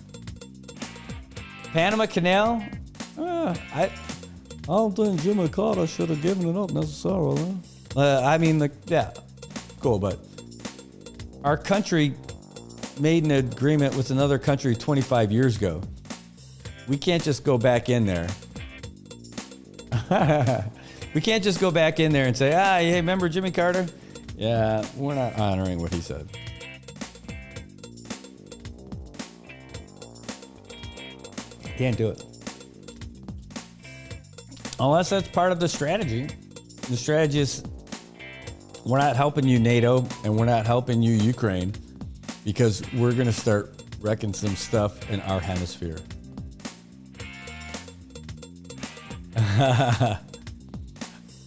Panama Canal? I don't think Jimmy Carter should have given it up necessarily. Yeah, cool, but our country made an agreement with another country 25 years ago. We can't just go back in there. We can't just go back in there and say, hey, remember Jimmy Carter? Yeah, we're not honoring what he said. Can't do it. Unless that's part of the strategy. The strategy is we're not helping you, NATO, and we're not helping you, Ukraine, because we're going to start wrecking some stuff in our hemisphere.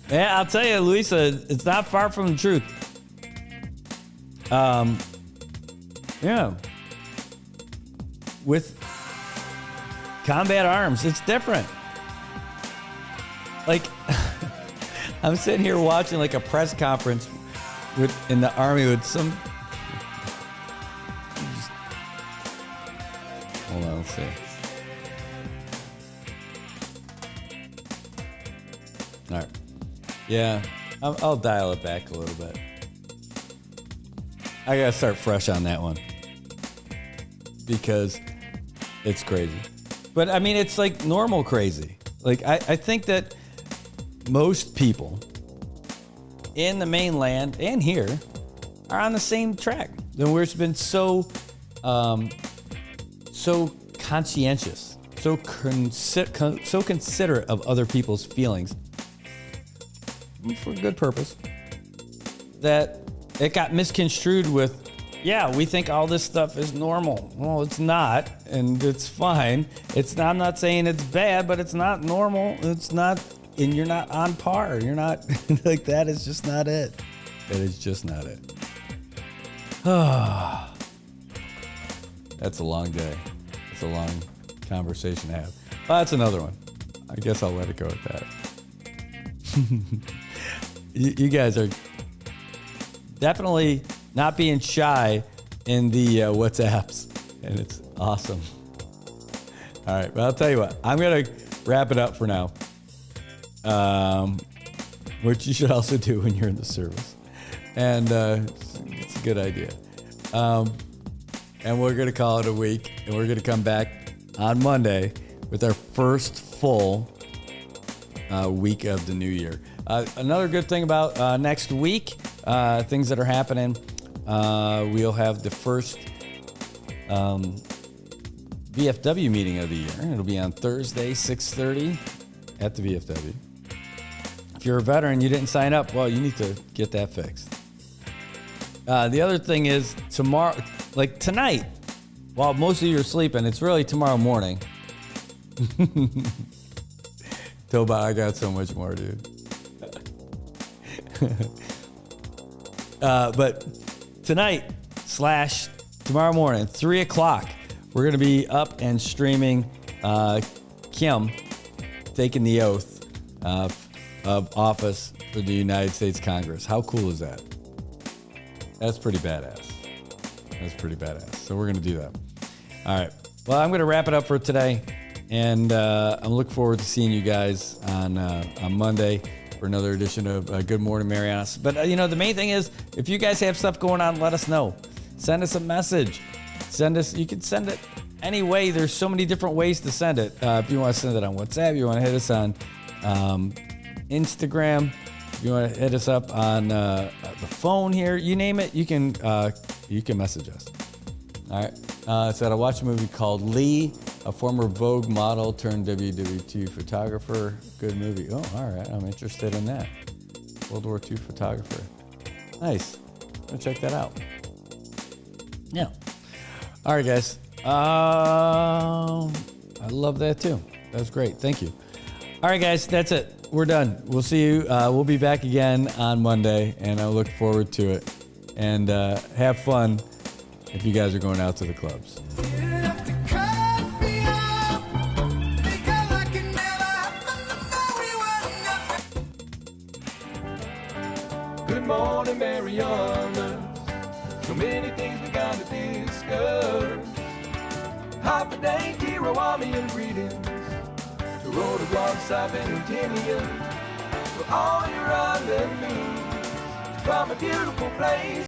Yeah, I'll tell you, Luisa, it's not far from the truth. Yeah. With combat arms, it's different. Like, I'm sitting here watching like a press conference in the Army with some... Hold on, let's see. All right. Yeah, I'll dial it back a little bit. I gotta start fresh on that one because it's crazy. But I mean, it's like normal crazy. Like I think that most people in the mainland and here are on the same track. And we've been so conscientious, so considerate of other people's feelings for good purpose, that it got misconstrued with, yeah, we think all this stuff is normal. Well, it's not, and it's fine. I'm not saying it's bad, but it's not normal. It's not, and you're not on par. You're not, like, that is just not it. That is just not it. That's a long day. It's a long conversation to have. Well, that's another one. I guess I'll let it go at that. You guys are definitely not being shy in the WhatsApps, and it's awesome. All right, well, I'll tell you what. I'm going to wrap it up for now, which you should also do when you're in the service. And it's a good idea. And we're going to call it a week, and we're going to come back on Monday with our first full week of the new year. Another good thing about next week, things that are happening, we'll have the first VFW meeting of the year. It'll be on Thursday, 6:30 at the VFW. If you're a veteran, you didn't sign up, well, you need to get that fixed. The other thing is tomorrow, like tonight, while most of you are sleeping, it's really tomorrow morning. Toba, I got so much more, dude. But tonight / tomorrow morning, 3 o'clock, we're going to be up and streaming Kim taking the oath of office for the United States Congress. How cool is that? That's pretty badass. So we're going to do that. All right. Well, I'm going to wrap it up for today. And I'm looking forward to seeing you guys on Monday for another edition of Good Morning Marianas. But, the main thing is, if you guys have stuff going on, let us know. Send us a message. You can send it any way. There's so many different ways to send it. If you want to send it on WhatsApp, you want to hit us on Instagram, if you want to hit us up on the phone here, you name it, you can message us. All right. So I watched a movie called Lee, a former Vogue model turned WW2 photographer. Good movie. Oh, all right. I'm interested in that. World War II photographer. Nice. I'm going to check that out. Yeah. All right, guys. I love that too. That was great. Thank you. All right, guys. That's it. We're done. We'll see you. We'll be back again on Monday, and I look forward to it. And have fun if you guys are going out to the clubs. Good morning, Marianas. So many things we got to discuss. Happy day, Kirawami and greetings to roll the blog, Sabin and Tinian. For all your island news from a beautiful place.